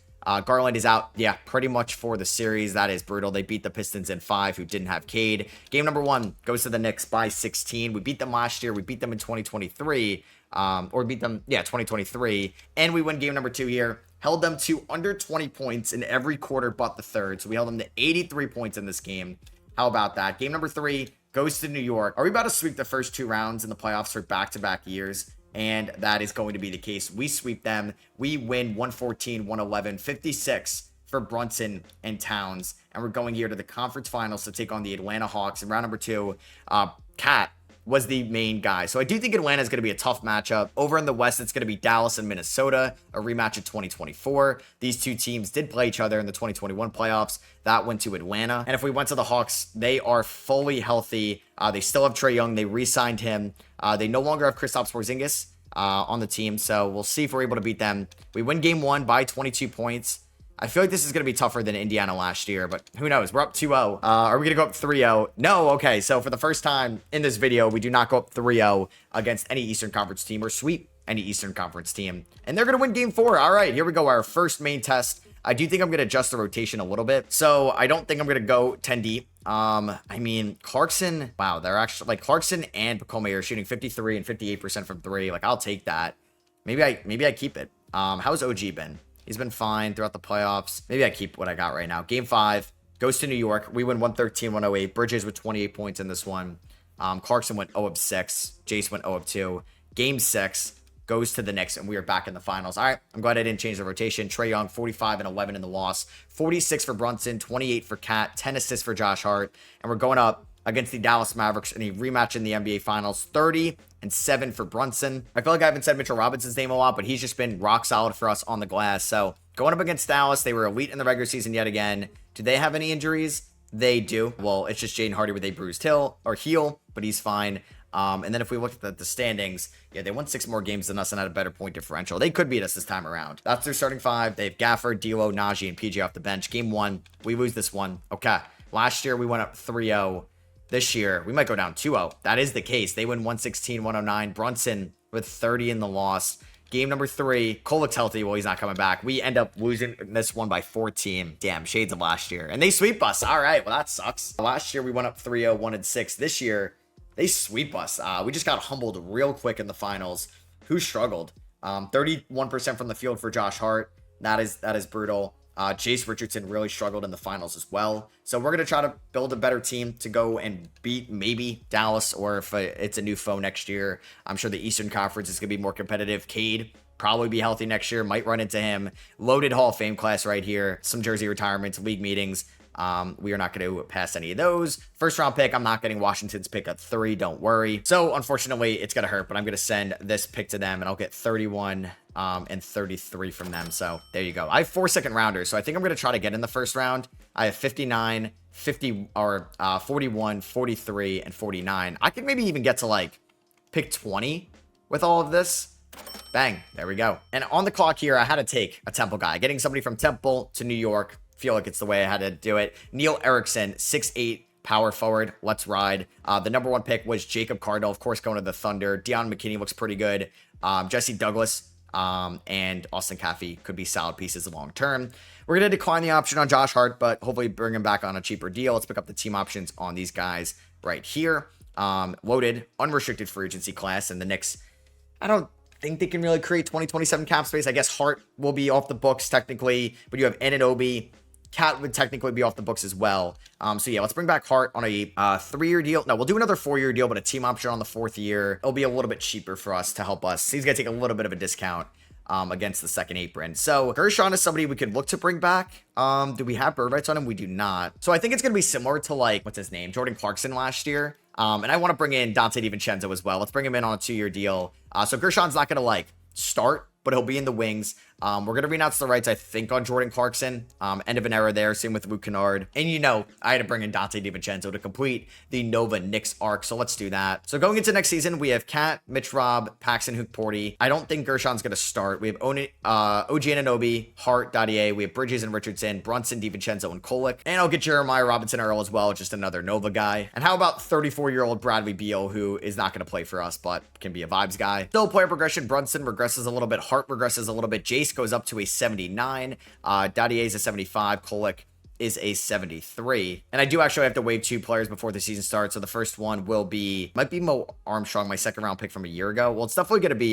Garland is out, yeah, pretty much for the series. That is brutal. They beat the Pistons in 5, who didn't have Cade. Game number 1 goes to the Knicks by 16. We beat them last year. We beat them in 2023. Or beat them, yeah, 2023. And we win game number 2 here. Held them to under 20 points in every quarter but the third. So we held them to 83 points in this game. How about that? Game number 3 goes to New York. Are we about to sweep the first 2 rounds in the playoffs for back-to-back years? And that is going to be the case. We sweep them. We win 114-111, 56 for Brunson and Towns. And we're going here to the conference finals to take on the Atlanta Hawks. In round number 2, Cat was the main guy. So I do think Atlanta is going to be a tough matchup. Over in the West, it's going to be Dallas and Minnesota, a rematch of 2024. These 2 teams did play each other in the 2021 playoffs. That went to Atlanta. And if we went to the Hawks, they are fully healthy. They still have Trae Young. They re-signed him. They no longer have Kristaps Porzingis on the team. So we'll see if we're able to beat them. We win game 1 by 22 points. I feel like this is going to be tougher than Indiana last year, but who knows? We're up 2-0. Are we going to go up 3-0? No. Okay. So for the first time in this video, we do not go up 3-0 against any Eastern Conference team or sweep any Eastern Conference team. And they're going to win game 4. All right, here we go. Our first main test. I do think I'm going to adjust the rotation a little bit. So I don't think I'm going to go 10 deep. I mean, Clarkson, wow, they're actually like Clarkson and Pacome are shooting 53 and 58% from 3. Like, I'll take that. Maybe I keep it. How's OG been? He's been fine throughout the playoffs. Maybe I keep what I got right now. Game 5 goes to New York. We win 113-108. Bridges with 28 points in this one. Clarkson went 0 of 6. Jace went 0 of 2. Game 6 goes to the Knicks, and we are back in the finals. All right, I'm glad I didn't change the rotation. Trae Young, 45 and 11 in the loss. 46 for Brunson, 28 for Cat, 10 assists for Josh Hart. And we're going up against the Dallas Mavericks in a rematch in the NBA Finals. 30-7 for Brunson. I feel like I haven't said Mitchell Robinson's name a lot, but he's just been rock solid for us on the glass. So going up against Dallas, they were elite in the regular season yet again. Do they have any injuries? They do. Well, it's just Jaden Hardy with a bruised heel, but he's fine. And then if we look at the standings, yeah, they won 6 more games than us and had a better point differential. They could beat us this time around. That's their starting 5. They have Gafford, D'Lo, Najee, and PJ off the bench. Game 1, we lose this one. Okay. Last year, we went up 3-0. This year, we might go down 2-0. That is the case. They win 116-109. Brunson with 30 in the loss. Game number 3, Kolek's healthy. Well, he's not coming back. We end up losing this one by 14. Damn, shades of last year. And they sweep us. All right, well, that sucks. Last year, we went up 3-0, 1-6. This year, They sweep us. We just got humbled real quick in the finals. Who struggled? 31% from the field for Josh Hart. That is brutal. Jace Richardson really struggled in the finals as well. So we're going to try to build a better team to go and beat maybe Dallas, or if it's a new foe next year, I'm sure the Eastern Conference is going to be more competitive. Cade probably be healthy next year. Might run into him. Loaded Hall of Fame class right here. Some jersey retirements, league meetings. We are not going to pass any of those. First round pick, I'm not getting Washington's pick at 3, don't worry. So unfortunately, it's going to hurt, but I'm going to send this pick to them, and I'll get 31 and 33 from them. So there you go. I have 4 second rounders, so I think I'm going to try to get in the first round. I have 59, 50, or 41, 43, and 49. I could maybe even get to like pick 20 with all of this. Bang, there we go. And on the clock here, I had to take a Temple guy. Getting somebody from Temple to New York, feel like it's the way I had to do it. Neil Erickson, 6'8", power forward. Let's ride. The number 1 pick was Jacob Cardinal, of course, going to the Thunder. Deion McKinney looks pretty good. Jesse Douglas and Austin Caffey could be solid pieces long term. We're going to decline the option on Josh Hart, but hopefully bring him back on a cheaper deal. Let's pick up the team options on these guys right here. Loaded, unrestricted free agency class, and the Knicks, I don't think they can really create 2027 cap space. I guess Hart will be off the books technically, but you have Anunoby. Cat would technically be off the books as well. So yeah, let's bring back Hart on a 3-year deal. No, we'll do another 4-year deal, but a team option on the 4th year. It'll be a little bit cheaper for us to help us. He's going to take a little bit of a discount against the second apron. So Gershon is somebody we could look to bring back. Do we have bird rights on him? We do not. So I think it's going to be similar to like, what's his name? Jordan Clarkson last year. And I want to bring in Dante DiVincenzo as well. Let's bring him in on a 2-year deal. So Gershon's not going to like start, but he'll be in the wings. We're going to renounce the rights, I think, on Jordan Clarkson. End of an era there. Same with Luke Kennard. And you know, I had to bring in Dante DiVincenzo to complete the Nova Knicks arc. So let's do that. So going into next season, we have Cat, Mitch Robb, Paxson, Hook Porty. I don't think Gershon's going to start. We have OG Anunoby, Hart, Dadier. We have Bridges and Richardson, Brunson, DiVincenzo, and Kolek. And I'll get Jeremiah Robinson Earl as well. Just another Nova guy. And how about 34-year-old Bradley Beal, who is not going to play for us, but can be a vibes guy. Still player progression. Brunson regresses a little bit. Hart regresses a little bit. Jace goes up to a 79. Dadier is a 75. Kolek is a 73. And I do actually have to waive 2 players before the season starts. So the first one might be Mo Armstrong, my 2nd round pick from a year ago. Well, it's definitely going to be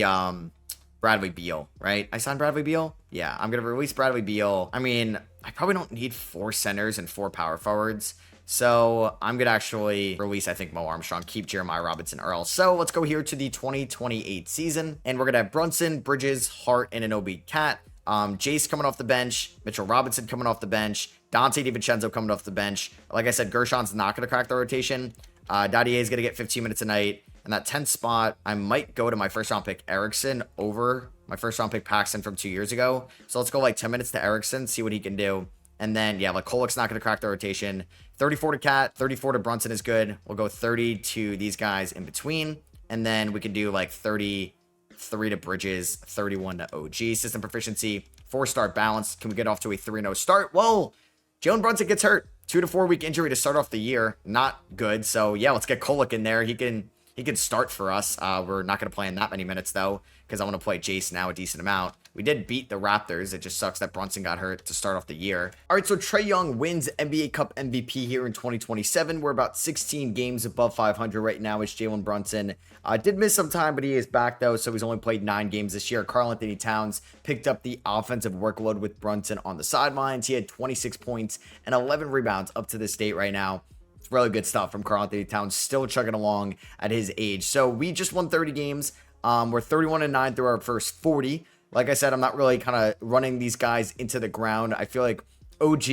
Bradley Beal, right? I signed Bradley Beal? Yeah, I'm going to release Bradley Beal. I mean, I probably don't need 4 centers and 4 power forwards. So I'm going to actually release, I think, Mo Armstrong, keep Jeremiah Robinson Earl. So let's go here to the 2028 season. And we're going to have Brunson, Bridges, Hart, and Anunoby, Cat. Jace coming off the bench, Mitchell Robinson coming off the bench, Dante DiVincenzo coming off the bench. Like I said, Gershon's not going to crack the rotation. Dadier is going to get 15 minutes a night. And that 10th spot, I might go to my first round pick Erickson over my first round pick Paxson from 2 years ago. So let's go like 10 minutes to Erickson, see what he can do. And then, yeah, like Kolek's not going to crack the rotation. 34 to Cat, 34 to Brunson is good. We'll go 30 to these guys in between. And then we can do like 33 to Bridges, 31 to OG. System proficiency, 4-star balance. Can we get off to a 3-0 start? Whoa, Jalen Brunson gets hurt. 2 to 4 week injury to start off the year. Not good. So yeah, let's get Kolek in there. He can start for us. We're not going to play in that many minutes though, because I want to play Jace now a decent amount. We did beat the Raptors. It just sucks that Brunson got hurt to start off the year. All right, so Trae Young wins NBA Cup MVP here in 2027. We're about 16 games above 500 right now. It's Jalen Brunson. Did miss some time, but he is back though, so he's only played 9 games this year. Karl-Anthony Towns picked up the offensive workload with Brunson on the sidelines. He had 26 points and 11 rebounds up to this date right now. It's really good stuff from Karl-Anthony Towns, still chugging along at his age. So we just won 30 games. We're 31-9 through our first 40. Like I said, I'm not really kind of running these guys into the ground. I feel like OG,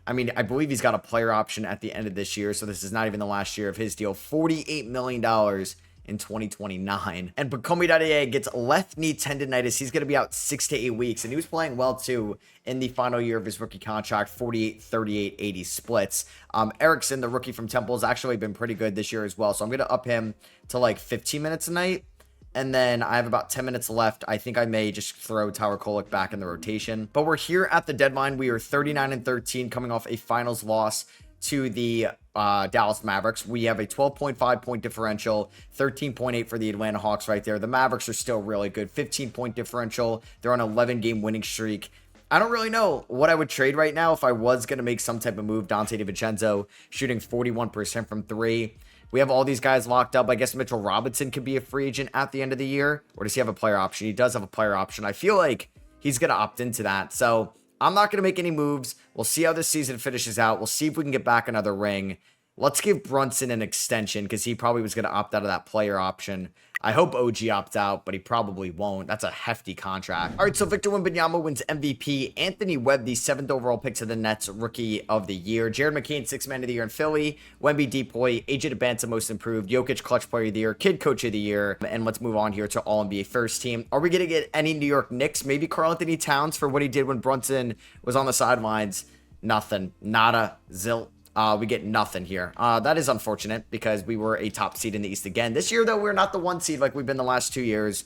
I mean, I believe he's got a player option at the end of this year, so this is not even the last year of his deal. $48 million in 2029. And Bakomi gets left knee tendonitis. He's going to be out 6 to 8 weeks, and he was playing well too in the final year of his rookie contract, 48, 38, 80 splits. Erickson, the rookie from Temple, has actually been pretty good this year as well, so I'm going to up him to like 15 minutes a night. And then I have about 10 minutes left. I think I may just throw Tower Kolek back in the rotation. But we're here at the deadline. We are 39-13 coming off a finals loss to the Dallas Mavericks. We have a 12.5 point differential, 13.8 for the Atlanta Hawks right there. The Mavericks are still really good. 15-point differential. They're on an 11-game winning streak. I don't really know what I would trade right now if I was going to make some type of move. Dante DiVincenzo shooting 41% from 3. We have all these guys locked up. I guess Mitchell Robinson could be a free agent at the end of the year. Or does he have a player option? He does have a player option. I feel like he's going to opt into that. So I'm not going to make any moves. We'll see how this season finishes out. We'll see if we can get back another ring. Let's give Brunson an extension because he probably was going to opt out of that player option. I hope OG opts out, but he probably won't. That's a hefty contract. All right, so Victor Wembanyama wins MVP. Anthony Webb, the 7th overall pick to the Nets, Rookie of the Year. Jared McCain, 6th Man of the Year in Philly. Wemby Depoy, AJ Debanta, Most Improved. Jokic, Clutch Player of the Year. Kid Coach of the Year. And let's move on here to All-NBA First Team. Are we going to get any New York Knicks? Maybe Karl-Anthony Towns for what he did when Brunson was on the sidelines. Nothing. Nada. Zilch. We get nothing here. That is unfortunate because we were a top seed in the East again. This year, though, we're not the 1 seed like we've been the last 2 years.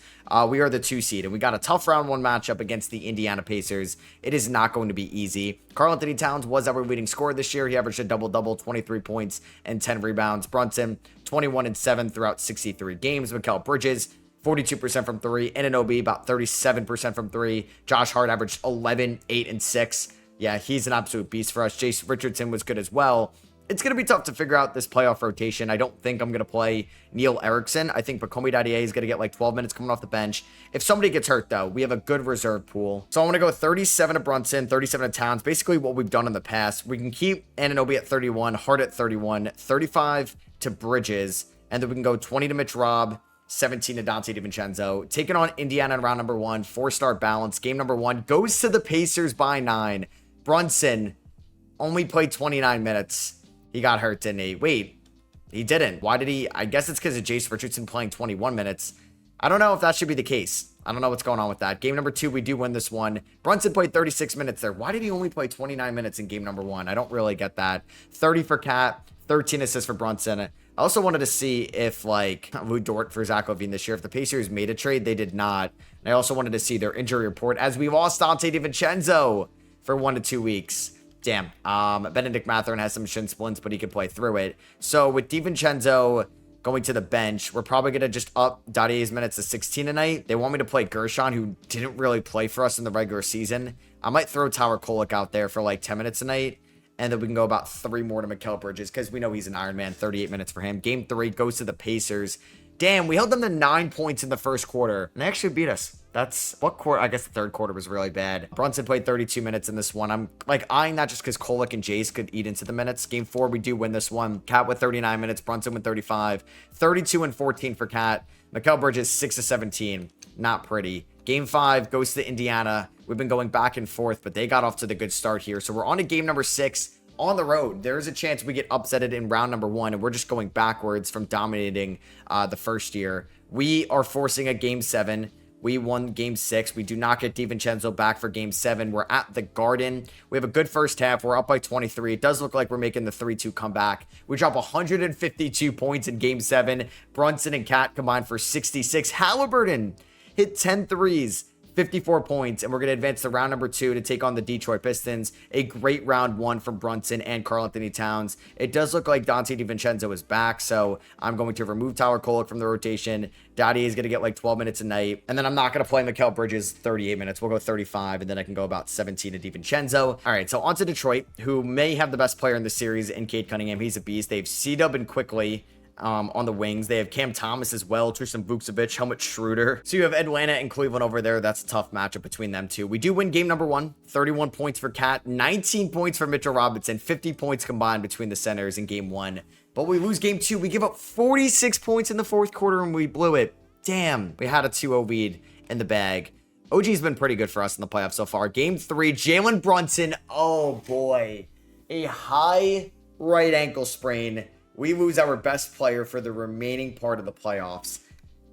We are the 2 seed, and we got a tough round 1 matchup against the Indiana Pacers. It is not going to be easy. Karl-Anthony Towns was our leading scorer this year. He averaged a double-double, 23 points and 10 rebounds. Brunson, 21 and 7 throughout 63 games. Mikal Bridges, 42% from 3. Anunoby, about 37% from 3. Josh Hart averaged 11, 8, and 6. Yeah, he's an absolute beast for us. Jace Richardson was good as well. It's going to be tough to figure out this playoff rotation. I don't think I'm going to play Neil Erickson. I think Bakomi Dadie is going to get like 12 minutes coming off the bench. If somebody gets hurt, though, we have a good reserve pool. So I'm going to go 37 to Brunson, 37 to Towns. Basically what we've done in the past. We can keep Anunoby at 31, Hart at 31, 35 to Bridges, and then we can go 20 to Mitch Robb, 17 to Dante DiVincenzo. Taking on Indiana in round number 1, 4-star balance. Game number 1 goes to the Pacers by 9. Brunson only played 29 minutes. He got hurt, didn't he? Wait, he didn't. Why did he? I guess it's because of Jace Richardson playing 21 minutes. I don't know if that should be the case. I don't know what's going on with that. Game number 2, we do win this one. Brunson played 36 minutes there. Why did he only play 29 minutes in game number 1? I don't really get that. 30 for Cat, 13 assists for Brunson. I also wanted to see if, like, Lou Dort for Zach LaVine this year, if the Pacers made a trade. They did not. And I also wanted to see their injury report as we lost Dante DiVincenzo for 1 to 2 weeks. Damn. Benedict Mathurin has some shin splints, but he can play through it. So with DiVincenzo going to the bench, we're probably going to just up Daddy's minutes to 16 tonight. They want me to play Gershon, who didn't really play for us in the regular season. I might throw Tyler Kolek out there for like 10 minutes tonight. And then we can go about 3 more to Mikal Bridges because we know he's an Iron Man. 38 minutes for him. Game 3 goes to the Pacers. Damn, we held them to 9 points in the first quarter. And they actually beat us. That's what quarter? I guess the third quarter was really bad. Brunson played 32 minutes in this one. I'm like eyeing that just because Kolek and Jace could eat into the minutes. Game 4, we do win this one. Cat with 39 minutes. Brunson with 35. 32 and 14 for Cat. Mikal Bridges 6 to 17. Not pretty. Game 5 goes to Indiana. We've been going back and forth, but they got off to the good start here. So we're on to game number 6. On the road, there's a chance we get upsetted in round number 1, and we're just going backwards from dominating the first year. We are forcing a game 7. We won game 6. We do not get DiVincenzo back for game 7. We're at the Garden. We have a good first half. We're up by 23. It does look like we're making the 3-2 comeback. We drop 152 points in game 7. Brunson and Cat combined for 66. Halliburton hit 10 threes. 54 points, and we're going to advance to round number 2 to take on the Detroit Pistons. A great round 1 from Brunson and Karl-Anthony Towns. It does look like Dante DiVincenzo is back, so I'm going to remove Tyler Kolek from the rotation. Daddy is going to get like 12 minutes a night, and then I'm not going to play Mikal Bridges 38 minutes. We'll go 35, and then I can go about 17 to DiVincenzo. All right, so on to Detroit, who may have the best player in the series in Cade Cunningham. He's a beast. They have C-Dub and Quickly on the wings. They have Cam Thomas as well, Tristan Vukcevic, Helmut Schroeder. So you have Atlanta and Cleveland over there. That's a tough matchup between them two. We do win game number 1, 31 points for Cat, 19 points for Mitchell Robinson, 50 points combined between the centers in game 1. But we lose game 2. We give up 46 points in the fourth quarter and we blew it. Damn, we had a 2-0 lead in the bag. OG's been pretty good for us in the playoffs so far. Game 3, Jalen Brunson. Oh boy, a high right ankle sprain. We lose our best player for the remaining part of the playoffs.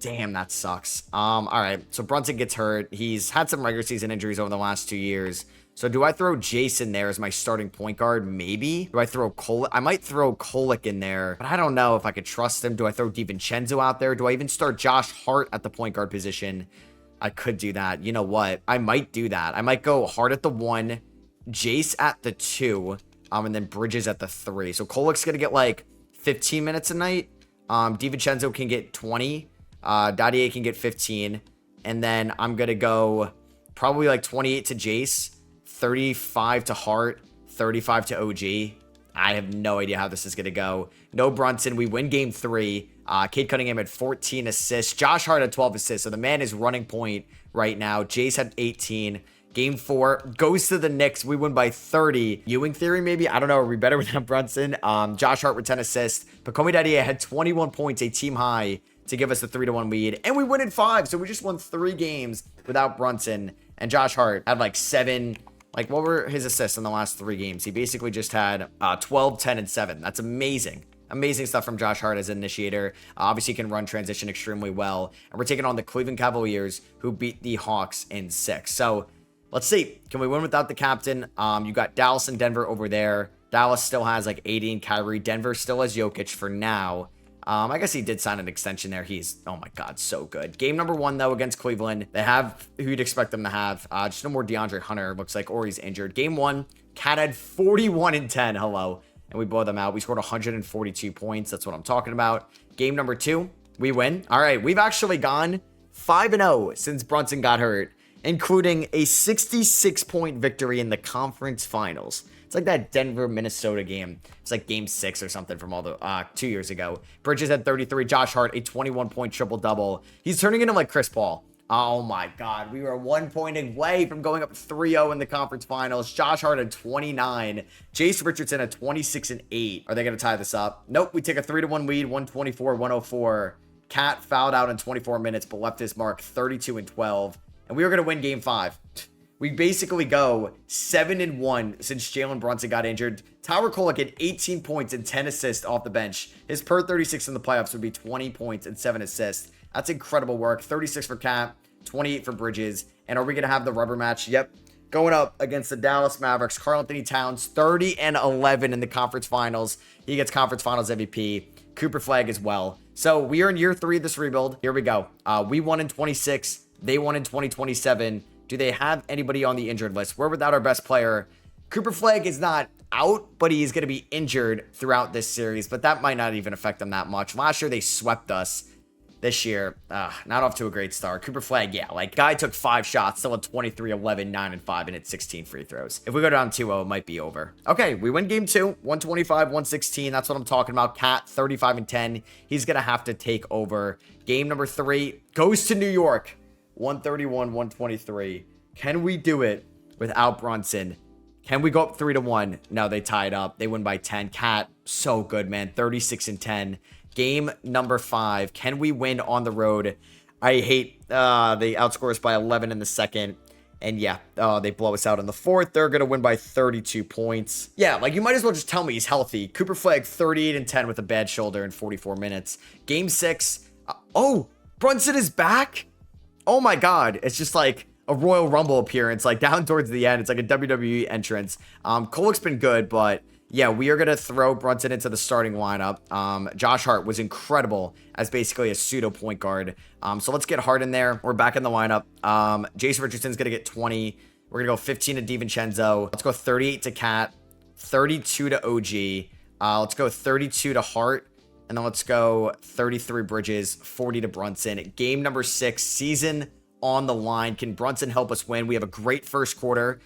Damn, that sucks. All right, so Brunson gets hurt. He's had some regular season injuries over the last 2 years. So do I throw Jason there as my starting point guard? Maybe. Do I throw Kolek? I might throw Kolek in there, but I don't know if I could trust him. Do I throw DiVincenzo out there? Do I even start Josh Hart at the point guard position? I could do that. You know what? I might do that. I might go Hart at the 1, Jace at the 2, and then Bridges at the 3. So Kolek's going to get like 15 minutes a night. DiVincenzo can get 20. Daddy can get 15. And then I'm going to go probably like 28 to Jace, 35 to Hart, 35 to OG. I have no idea how this is going to go. No Brunson. We win game 3. Cade Cunningham had 14 assists. Josh Hart had 12 assists. So the man is running point right now. Jace had 18. Game 4 goes to the Knicks. We win by 30. Ewing theory, maybe? I don't know. Are we better without Brunson? Josh Hart with 10 assists. Pacomi Daddy had 21 points, a team high, to give us a 3-1 lead. And we win in 5. So we just won 3 games without Brunson. And Josh Hart had like 7. Like, what were his assists in the last 3 games? He basically just had 12, 10, and 7. That's amazing. Amazing stuff from Josh Hart as an initiator. Obviously, can run transition extremely well. And we're taking on the Cleveland Cavaliers, who beat the Hawks in 6. So, let's see. Can we win without the captain? You got Dallas and Denver over there. Dallas still has like 80 and Kyrie. Denver still has Jokic for now. I guess he did sign an extension there. He's, oh my God, so good. Game number 1, though, against Cleveland. They have who you'd expect them to have. Just no more DeAndre Hunter, looks like, or he's injured. Game 1, Cat had 41 and 10. Hello. And we blow them out. We scored 142 points. That's what I'm talking about. Game number 2, we win. All right, we've actually gone 5-0 since Brunson got hurt, including a 66-point victory in the conference finals. It's like that Denver-Minnesota game. It's like game 6 or something from all the 2 years ago. Bridges had 33. Josh Hart, a 21-point triple-double. He's turning into like Chris Paul. Oh my God. We were 1 point away from going up 3-0 in the conference finals. Josh Hart had 29. Jace Richardson had 26 and 8. Are they going to tie this up? Nope. We take a 3-1 lead, 124-104. Cat fouled out in 24 minutes, but left his mark 32 and 12. And we were going to win game 5. We basically go 7-1 since Jalen Brunson got injured. Tyler Kolek had 18 points and 10 assists off the bench. His per 36 in the playoffs would be 20 points and 7 assists. That's incredible work. 36 for Cat, 28 for Bridges. And are we going to have the rubber match? Yep. Going up against the Dallas Mavericks. Karl-Anthony Towns, 30 and 11 in the conference finals. He gets conference finals MVP. Cooper Flag as well. So we are in year 3 of this rebuild. Here we go. We won in 26. They won in 2027. Do they have anybody on the injured list? We're without our best player. Cooper Flag is not out, but he's going to be injured throughout this series, but that might not even affect them that much. Last year, they swept us. This year, not off to a great start. Cooper Flag, yeah, like, guy took 5 shots, still at 23, 11, 9, and 5, and hit 16 free throws. If we go down 2-0, it might be over. Okay, we win game 2, 125, 116. That's what I'm talking about. Cat, 35 and 10. He's going to have to take over. Game number 3 goes to New York. 131, 123. Can we do it without Brunson? Can we go up 3-1? No, they tied up. They win by 10. Cat, so good, man. 36 and 10. Game number 5. Can we win on the road? I hate they outscore us by 11 in the second. And yeah, they blow us out in the 4th. They're going to win by 32 points. Yeah, like, you might as well just tell me he's healthy. Cooper Flag, 38 and 10 with a bad shoulder in 44 minutes. Game 6. Oh, Brunson is back? Oh my God. It's just like a Royal Rumble appearance, like down towards the end. It's like a WWE entrance. Kolek's been good, but yeah, we are going to throw Brunson into the starting lineup. Josh Hart was incredible as basically a pseudo point guard. So let's get Hart in there. We're back in the lineup. Jason Richardson's going to get 20. We're going to go 15 to DiVincenzo. Let's go 38 to Cat, 32 to OG. Let's go 32 to Hart. And then let's go 33 Bridges, 40 to Brunson. Game number 6, season on the line. Can Brunson help us win? We have a great first quarter.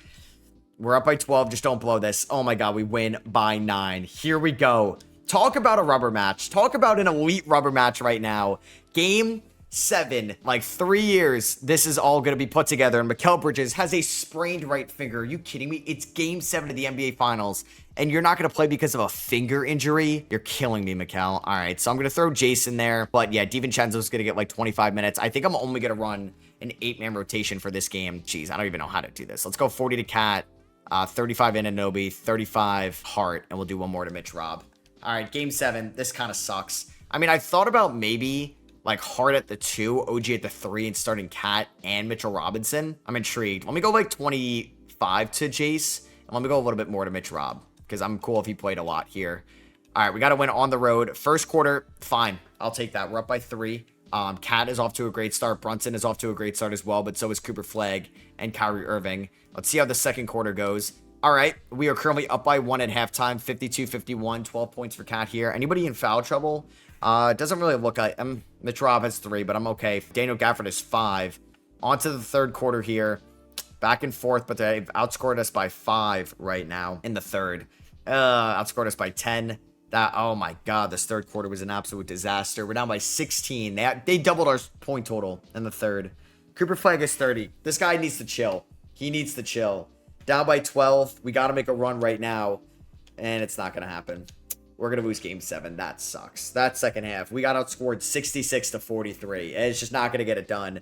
We're up by 12. Just don't blow this. Oh my God, we win by 9. Here we go. Talk about a rubber match. Talk about an elite rubber match right now. Game 7, like 3 years, this is all going to be put together. And Mikal Bridges has a sprained right finger. Are you kidding me? It's game 7 of the NBA Finals, and you're not going to play because of a finger injury? You're killing me, Mikal. All right, so I'm going to throw Jason there. But yeah, DiVincenzo's going to get like 25 minutes. I think I'm only going to run an 8-man rotation for this game. Jeez, I don't even know how to do this. Let's go 40 to Cat, 35 Anunoby, 35 Hart, and we'll do one more to Mitch Rob. All right, game 7. This kind of sucks. I mean, I thought about maybe like Hart at the 2, OG at the 3, and starting Cat and Mitchell Robinson. I'm intrigued. Let me go like 25 to Jace, and let me go a little bit more to Mitch Rob, because I'm cool if he played a lot here. All right, we got to win on the road. First quarter, fine. I'll take that. We're up by 3. Cat is off to a great start. Brunson is off to a great start as well, but so is Cooper Flag and Kyrie Irving. Let's see how the second quarter goes. All right, we are currently up by 1 at halftime, 52-51, 12 points for Cat here. Anybody in foul trouble? It doesn't really look like Mitch Rob has 3, but I'm okay. Daniel Gafford is 5. On to the third quarter here. Back and forth, but they've outscored us by 5 right now in the third. outscored us by 10. Oh my God, this third quarter was an absolute disaster. We're down by 16. They doubled our point total in the third. Cooper Flag is 30. This guy needs to chill. He needs to chill. Down by 12. We got to make a run right now, and it's not going to happen. We're going to lose game 7. That sucks. That second half, we got outscored 66 to 43. It's just not going to get it done.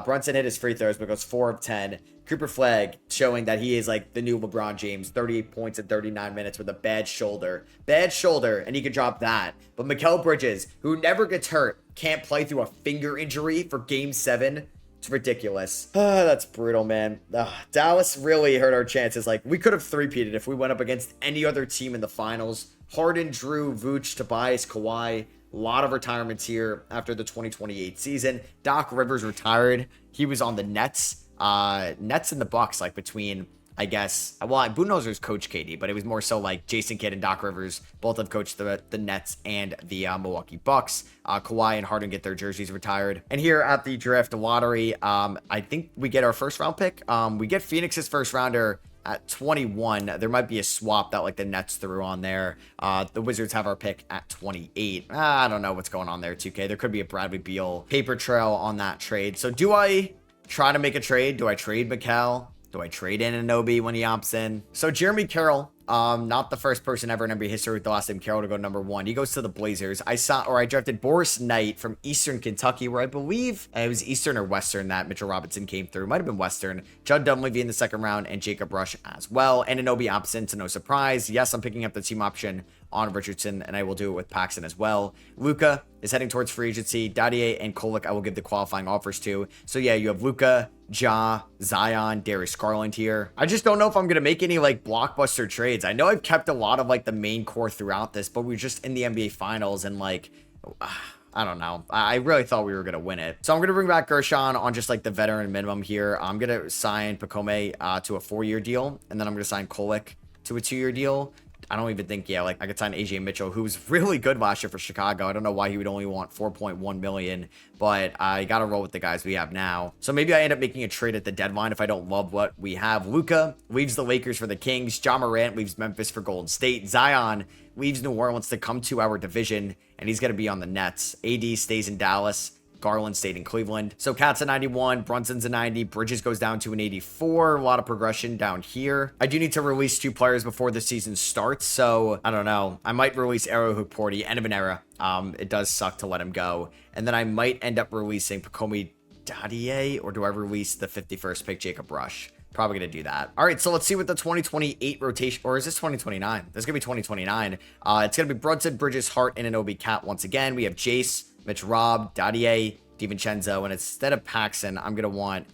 Brunson hit his free throws, but goes 4 of 10. Cooper Flag showing that he is like the new LeBron James, 38 points in 39 minutes with a bad shoulder. Bad shoulder, and he could drop that. But Mikal Bridges, who never gets hurt, can't play through a finger injury for game 7. It's ridiculous. That's brutal, man. Dallas really hurt our chances. Like, we could have three-peated if we went up against any other team in the finals. Harden, Drew, Vooch, Tobias, Kawhi. A lot of retirements here after the 2028 season. Doc Rivers retired. He was on the Nets. Nets and the Bucks, like between, I guess, well, Budenholzer's coach KD, but it was more so like Jason Kidd and Doc Rivers both have coached the Nets and the Milwaukee Bucks. Kawhi and Harden get their jerseys retired. And here at the draft lottery, I think we get our first round pick. We get Phoenix's first rounder at 21. There might be a swap that like the Nets threw on there. The Wizards have our pick at 28. I don't know what's going on there, 2K. There could be a Bradley Beal paper trail on that trade. So do I try to make a trade? Do I trade Mikal? Do I trade in Anunoby when he opts in? So Jeremy Carroll, not the first person ever in NBA history with the last name Carroll to go number 1. He goes to the Blazers. I drafted Boris Knight from Eastern Kentucky, where I believe it was Eastern or Western that Mitchell Robinson came through. Might have been Western. Judd Dunleavy in the second round and Jacob Rush as well. And Anunoby opts in to no surprise. Yes, I'm picking up the team option on Richardson, and I will do it with Paxson as well. Luka is heading towards free agency. Dadier and Kolek I will give the qualifying offers to. So yeah, you have Luka, Ja, Zion, Darius Garland here. I just don't know if I'm going to make any like blockbuster trades. I know I've kept a lot of like the main core throughout this, but we're just in the NBA finals and like, I don't know. I really thought we were going to win it. So I'm going to bring back Gershon on just like the veteran minimum here. I'm going to sign Pacome to a 4-year deal, and then I'm going to sign Kolek to a 2-year deal. I don't even think, I could sign AJ Mitchell, who was really good last year for Chicago. I don't know why he would only want 4.1 million, but I got to roll with the guys we have now. So maybe I end up making a trade at the deadline if I don't love what we have. Luka leaves the Lakers for the Kings. Ja Morant leaves Memphis for Golden State. Zion leaves New Orleans to come to our division, and he's going to be on the Nets. AD stays in Dallas. Garland stayed in Cleveland. So Cat's a 91, Brunson's a 90, Bridges goes down to an 84. A lot of progression down here. I do need to release 2 players before the season starts, so I don't know. I might release Arrow Hukporty, end of an era. It does suck to let him go. And then I might end up releasing Pacome Dadier, or do I release the 51st pick Jacob Rush? Probably going to do that. All right, so let's see what the 2028 rotation, or is this 2029? This is going to be 2029. It's going to be Brunson, Bridges, Hart, and Anunoby Cat once again. We have Jace, Mitch Robb, Dadier, DiVincenzo, and instead of Paxson, I'm going to want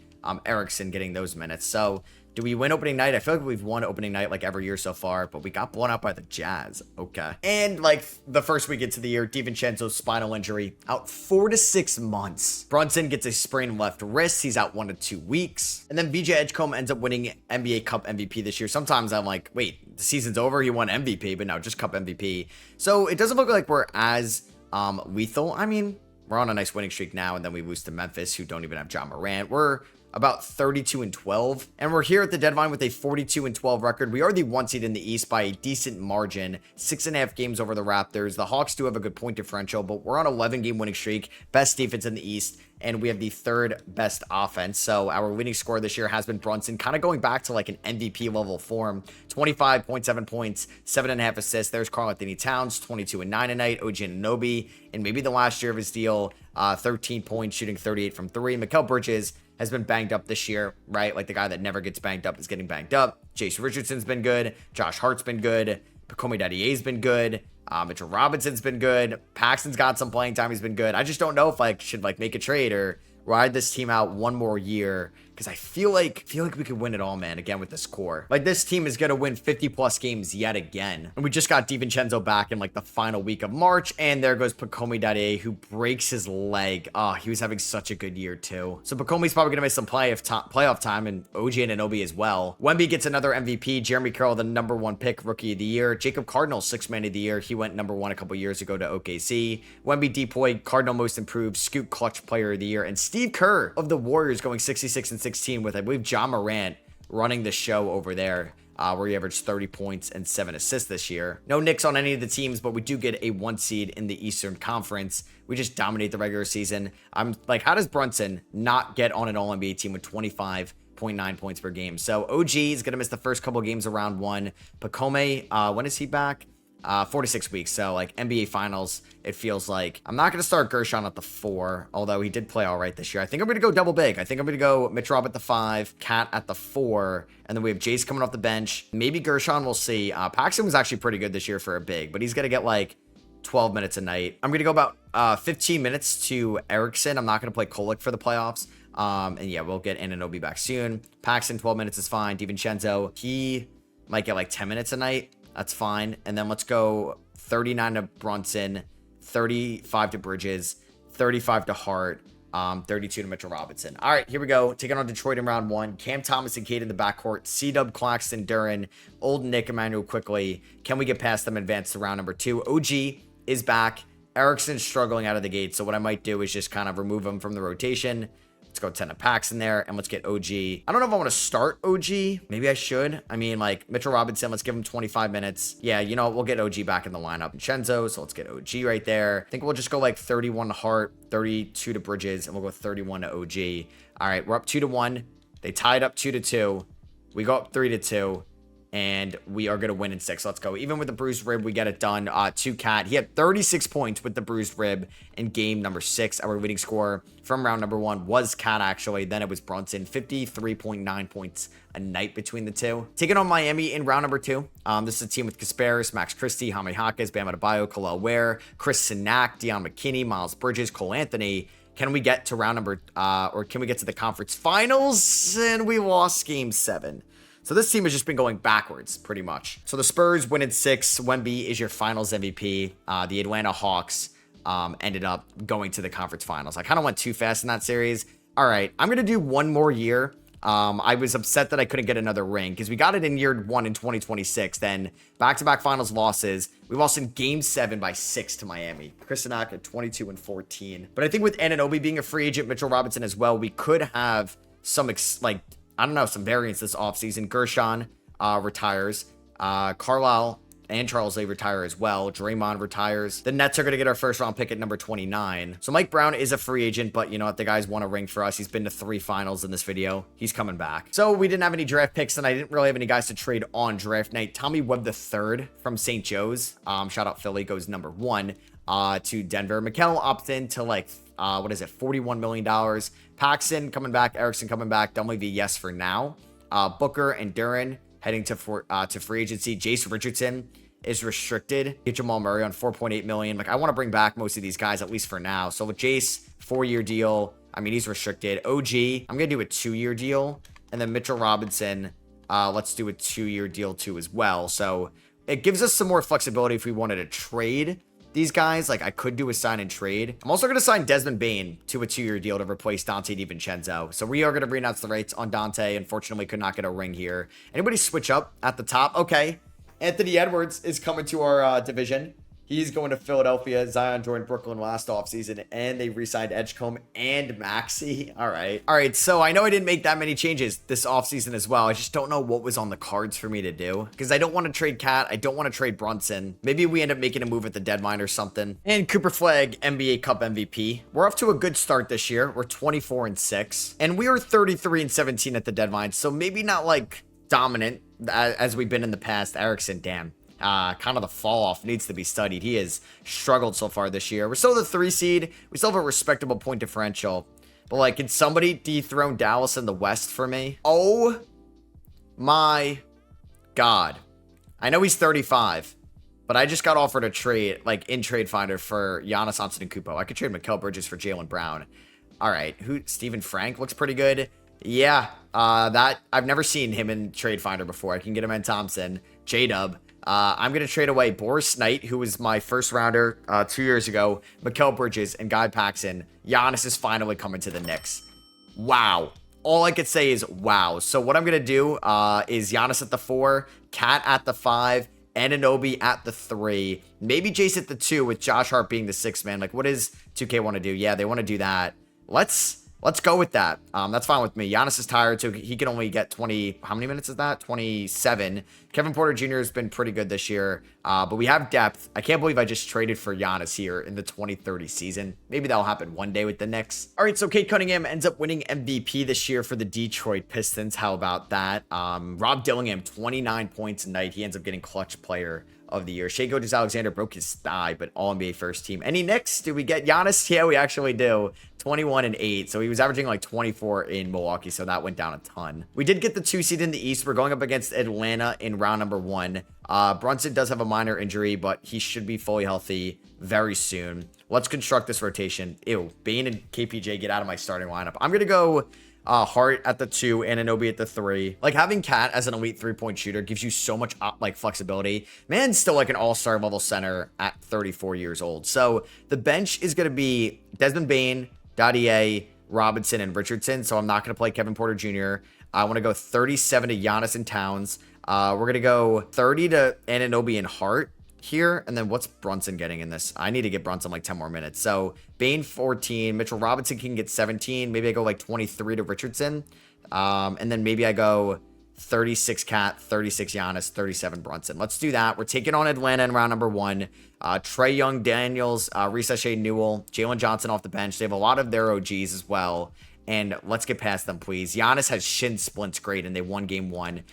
Erickson getting those minutes. So do we win opening night? I feel like we've won opening night like every year so far, but we got blown out by the Jazz. Okay. And like the first week into the year, DiVincenzo's spinal injury out 4 to 6 months. Brunson gets a sprained left wrist. He's out 1 to 2 weeks. And then VJ Edgecombe ends up winning NBA Cup MVP this year. Sometimes I'm like, wait, the season's over. He won MVP, but no, just Cup MVP. So it doesn't look like we're as lethal. I mean, we're on a nice winning streak now, and then we lose to Memphis, who don't even have Ja Morant. We're about 32-12, and we're here at the deadline with a 42-12 record. We are the 1 seed in the East by a decent margin, 6.5 games over the Raptors. The Hawks do have a good point differential, but we're on an 11-game winning streak, best defense in the East, and we have the 3rd best offense. So our winning score this year has been Brunson, kind of going back to like an MVP level form. 25.7 points, 7.5 assists. There's Karl-Anthony Towns, 22 and 9 a night. OG Anunoby, and maybe the last year of his deal, 13 points, shooting 38 from 3. Mikal Bridges has been banged up this year, right? Like the guy that never gets banged up is getting banged up. Jace Richardson's been good. Josh Hart's been good. Pacome Dadier's been good. Mitchell Robinson's been good. Paxton's got some playing time. He's been good. I just don't know if I should like make a trade or ride this team out one more year, because I feel like we could win it all, man, again with this core. Like, this team is going to win 50+ games yet again. And we just got DiVincenzo back in, like, the final week of March, and there goes Pacome Dadier, who breaks his leg. Oh, he was having such a good year, too. So Pacome's probably going to miss some playoff time, and OG Anunoby as well. Wemby gets another MVP. Jeremy Carroll, the number 1 pick, Rookie of the Year. Jacob Cardinal, 6th Man of the Year. He went number 1 a couple years ago to OKC. Wemby Depoy, Cardinal Most Improved, Scoot Clutch Player of the Year, and Steve Kerr of the Warriors going 66 and 16 with, I believe, Ja Morant running the show over there. where he averaged 30 points and 7 assists this year. No Knicks on any of the teams, but we do get a 1 seed in the Eastern Conference. We just dominate the regular season. I'm like, how does Brunson not get on an All-NBA team with 25.9 points per game? So OG is going to miss the first couple games of round 1. Pacome, when is he back? 46 weeks. So like NBA Finals, it feels like. I'm not going to start Gershon at the 4, although he did play all right this year. I think I'm going to go double big. I think I'm going to go Mitch Rob at the 5, Cat at the 4, and then we have Jace coming off the bench. Maybe Gershon, we'll see. Paxson was actually pretty good this year for a big, but he's going to get like 12 minutes a night. I'm going to go about 15 minutes to Erickson. I'm not going to play Kolek for the playoffs. And yeah, we'll get Anunoby back soon. Paxson, 12 minutes is fine. DiVincenzo, he might get like 10 minutes a night. That's fine. And then let's go 39 to Brunson, 35 to Bridges, 35 to Hart, 32 to Mitchell Robinson. All right, here we go. Taking on Detroit in round 1. Cam Thomas and Cade in the backcourt. C-Dub, Claxton, Duren, Old Nick, Emmanuel quickly. Can we get past them and advance to round number 2? OG is back. Erickson's struggling out of the gate. So what I might do is just kind of remove him from the rotation. Let's go 10 of Pax in there, and let's get OG. I don't know if I want to start OG. Maybe I should. I mean, like, Mitchell Robinson, let's give him 25 minutes. Yeah, you know what? We'll get OG back in the lineup. Vincenzo, so let's get OG right there. I think we'll just go, like, 31 to Hart, 32 to Bridges, and we'll go 31 to OG. All right, we're up 2-1. They tied up 2-2. We go up 3-2. And we are going to win in 6. Let's go. Even with the bruised rib, we get it done. To Cat. He had 36 points with the bruised rib in game number 6. Our leading scorer from round number 1 was Cat, actually. Then it was Brunson. 53.9 points a night between the two. Taking on Miami in round number 2. This is a team with Kasparis, Max Christie, Jaime Jaquez, Bam Adebayo, Khalil Ware, Chris Sinak, Deion McKinney, Miles Bridges, Cole Anthony. Can we get to round number, or can we get to the conference finals? And we lost game 7. So this team has just been going backwards, pretty much. So the Spurs win in 6. Wemby is your finals MVP. The Atlanta Hawks ended up going to the conference finals. I kind of went too fast in that series. All right, I'm going to do one more year. I was upset that I couldn't get another ring because we got it in year 1 in 2026. Then back-to-back finals losses. We lost in game 7 by 6 to Miami. Chris Sinak at 22 and 14. But I think with Anunoby being a free agent, Mitchell Robinson as well, we could have some some variance this offseason. Gershon retires. Carlisle and Charles Lee retire as well. Draymond retires. The Nets are going to get our first round pick at number 29. So Mike Brown is a free agent, but you know what? The guy's won a ring for us. He's been to 3 finals in this video. He's coming back. So we didn't have any draft picks, and I didn't really have any guys to trade on draft night. Tommy Webb III from St. Joe's. Shout out Philly, goes number 1 to Denver. Mikal opted in to $41 million. Paxson coming back, Erickson coming back. Dunleavy, yes for now. Booker and Duren heading to free agency. Jace Richardson is restricted. Get Jamal Murray on $4.8 million. Like, I want to bring back most of these guys, at least for now. So with Jace, 4-year deal. I mean, he's restricted. OG, I'm going to do a 2-year deal. And then Mitchell Robinson, let's do a 2-year deal too as well. So it gives us some more flexibility if we wanted to trade these guys. Like, I could do a sign and trade. I'm also going to sign Desmond Bane to a 2-year deal to replace Dante DiVincenzo. So we are going to re-announce the rates on Dante. Unfortunately, could not get a ring here. Anybody switch up at the top? Okay. Anthony Edwards is coming to our division. He's going to Philadelphia. Zion joined Brooklyn last offseason, and they re-signed Edgecombe and Maxey. All right. So I know I didn't make that many changes this offseason as well. I just don't know what was on the cards for me to do because I don't want to trade Cat. I don't want to trade Brunson. Maybe we end up making a move at the deadline or something. And Cooper Flagg, NBA Cup MVP. We're off to a good start this year. We're 24 and 6, and we were 33 and 17 at the deadline. So maybe not like dominant as we've been in the past. Erickson, damn. Kind of the fall off needs to be studied. He has struggled so far this year. We're still the 3 seed. We still have a respectable point differential. But like, can somebody dethrone Dallas in the West for me? Oh my God. I know he's 35, but I just got offered a trade, like in Trade Finder, for Giannis Antetokounmpo. I could trade Mikal Bridges for Jaylen Brown. All right. Stephen Frank looks pretty good. Yeah. That I've never seen him in Trade Finder before. I can get him in Thompson. J-Dub. I'm going to trade away Boris Knight, who was my first rounder 2 years ago, Mikal Bridges, and Guy Paxson. Giannis is finally coming to the Knicks. Wow. All I could say is wow. So what I'm going to do is Giannis at the 4, Cat at the 5, Anunoby at the 3, maybe Jace at the 2 with Josh Hart being the 6th man. Like, what does 2K want to do? Yeah, they want to do that. Let's Let's go with that. That's fine with me. Giannis is tired, so he can only get 20. How many minutes is that? 27. Kevin Porter Jr. has been pretty good this year, but we have depth. I can't believe I just traded for Giannis here in the 2030 season. Maybe that'll happen one day with the Knicks. All right, so Cade Cunningham ends up winning MVP this year for the Detroit Pistons. How about that? Rob Dillingham, 29 points a night. He ends up getting clutch player of the year. Shai Gilgeous-Alexander broke his thigh, but All-NBA first team. Any Knicks? Do we get Giannis? Yeah, we actually do. 21 and 8. So he was averaging like 24 in Milwaukee, so that went down a ton. We did get the 2 seed in the East. We're going up against Atlanta in round number 1. Brunson does have a minor injury, but he should be fully healthy very soon. Let's construct this rotation. Ew, Bane and KPJ, get out of my starting lineup. I'm going to go Hart at the 2, Anunoby at the 3. Like, having Cat as an elite 3-point shooter gives you so much like flexibility. Man's still like an all-star level center at 34 years old. So the bench is going to be Desmond Bane, Dadier, Robinson, and Richardson. So I'm not going to play Kevin Porter Jr. I want to go 37 to Giannis and Towns. We're going to go 30 to Anunoby and Hart here. And then what's Brunson getting in this? I need to get Brunson like 10 more minutes. So Bane 14, Mitchell Robinson can get 17. Maybe I go like 23 to Richardson. And then maybe I go 36 Cat, 36 Giannis, 37 Brunson. Let's do that. We're taking on Atlanta in round number 1. Trae Young, Daniels, Reese Shea Newell, Jalen Johnson off the bench. They have a lot of their OGs as well. And let's get past them, please. Giannis has shin splints great, and they won game 1.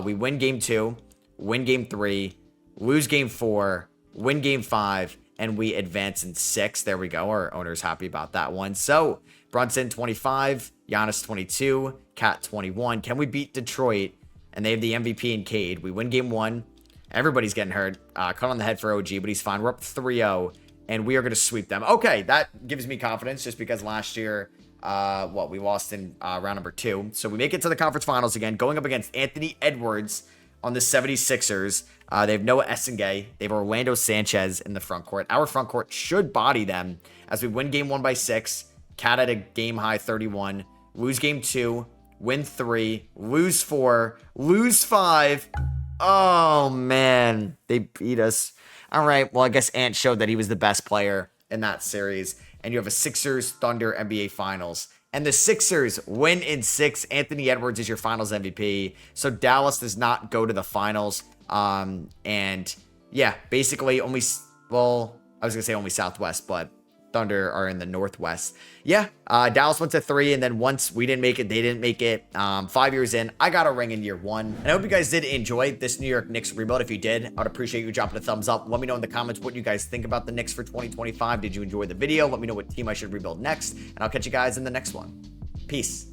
We win game 2, win game 3, lose game 4, win game 5, and we advance in 6. There we go. Our owner's happy about that one. So Brunson 25, Giannis 22, Cat 21. Can we beat Detroit? And they have the MVP in Cade. We win game 1. Everybody's getting hurt. Cut on the head for OG, but he's fine. We're up 3-0, and we are going to sweep them. Okay, that gives me confidence just because last year, we lost in round number 2. So we make it to the conference finals again, going up against Anthony Edwards on the 76ers. They have Noah Essengay. They have Orlando Sanchez in the front court. Our front court should body them as we win game 1 by 6. Cat at a game high 31. Lose game 2. Win 3. Lose 4. Lose 5. Oh, man. They beat us. All right. Well, I guess Ant showed that he was the best player in that series. And you have a Sixers Thunder NBA Finals. And the Sixers win in 6. Anthony Edwards is your finals MVP. So Dallas does not go to the finals. And yeah, basically only, well, I was going to say only Southwest, but Thunder are in the Northwest. Yeah, Dallas went to 3, and then once we didn't make it, they didn't make it. 5 years in, I got a ring in year 1. And I hope you guys did enjoy this New York Knicks rebuild. If you did, I would appreciate you dropping a thumbs up. Let me know in the comments what you guys think about the Knicks for 2025. Did you enjoy the video? Let me know what team I should rebuild next, and I'll catch you guys in the next one. Peace.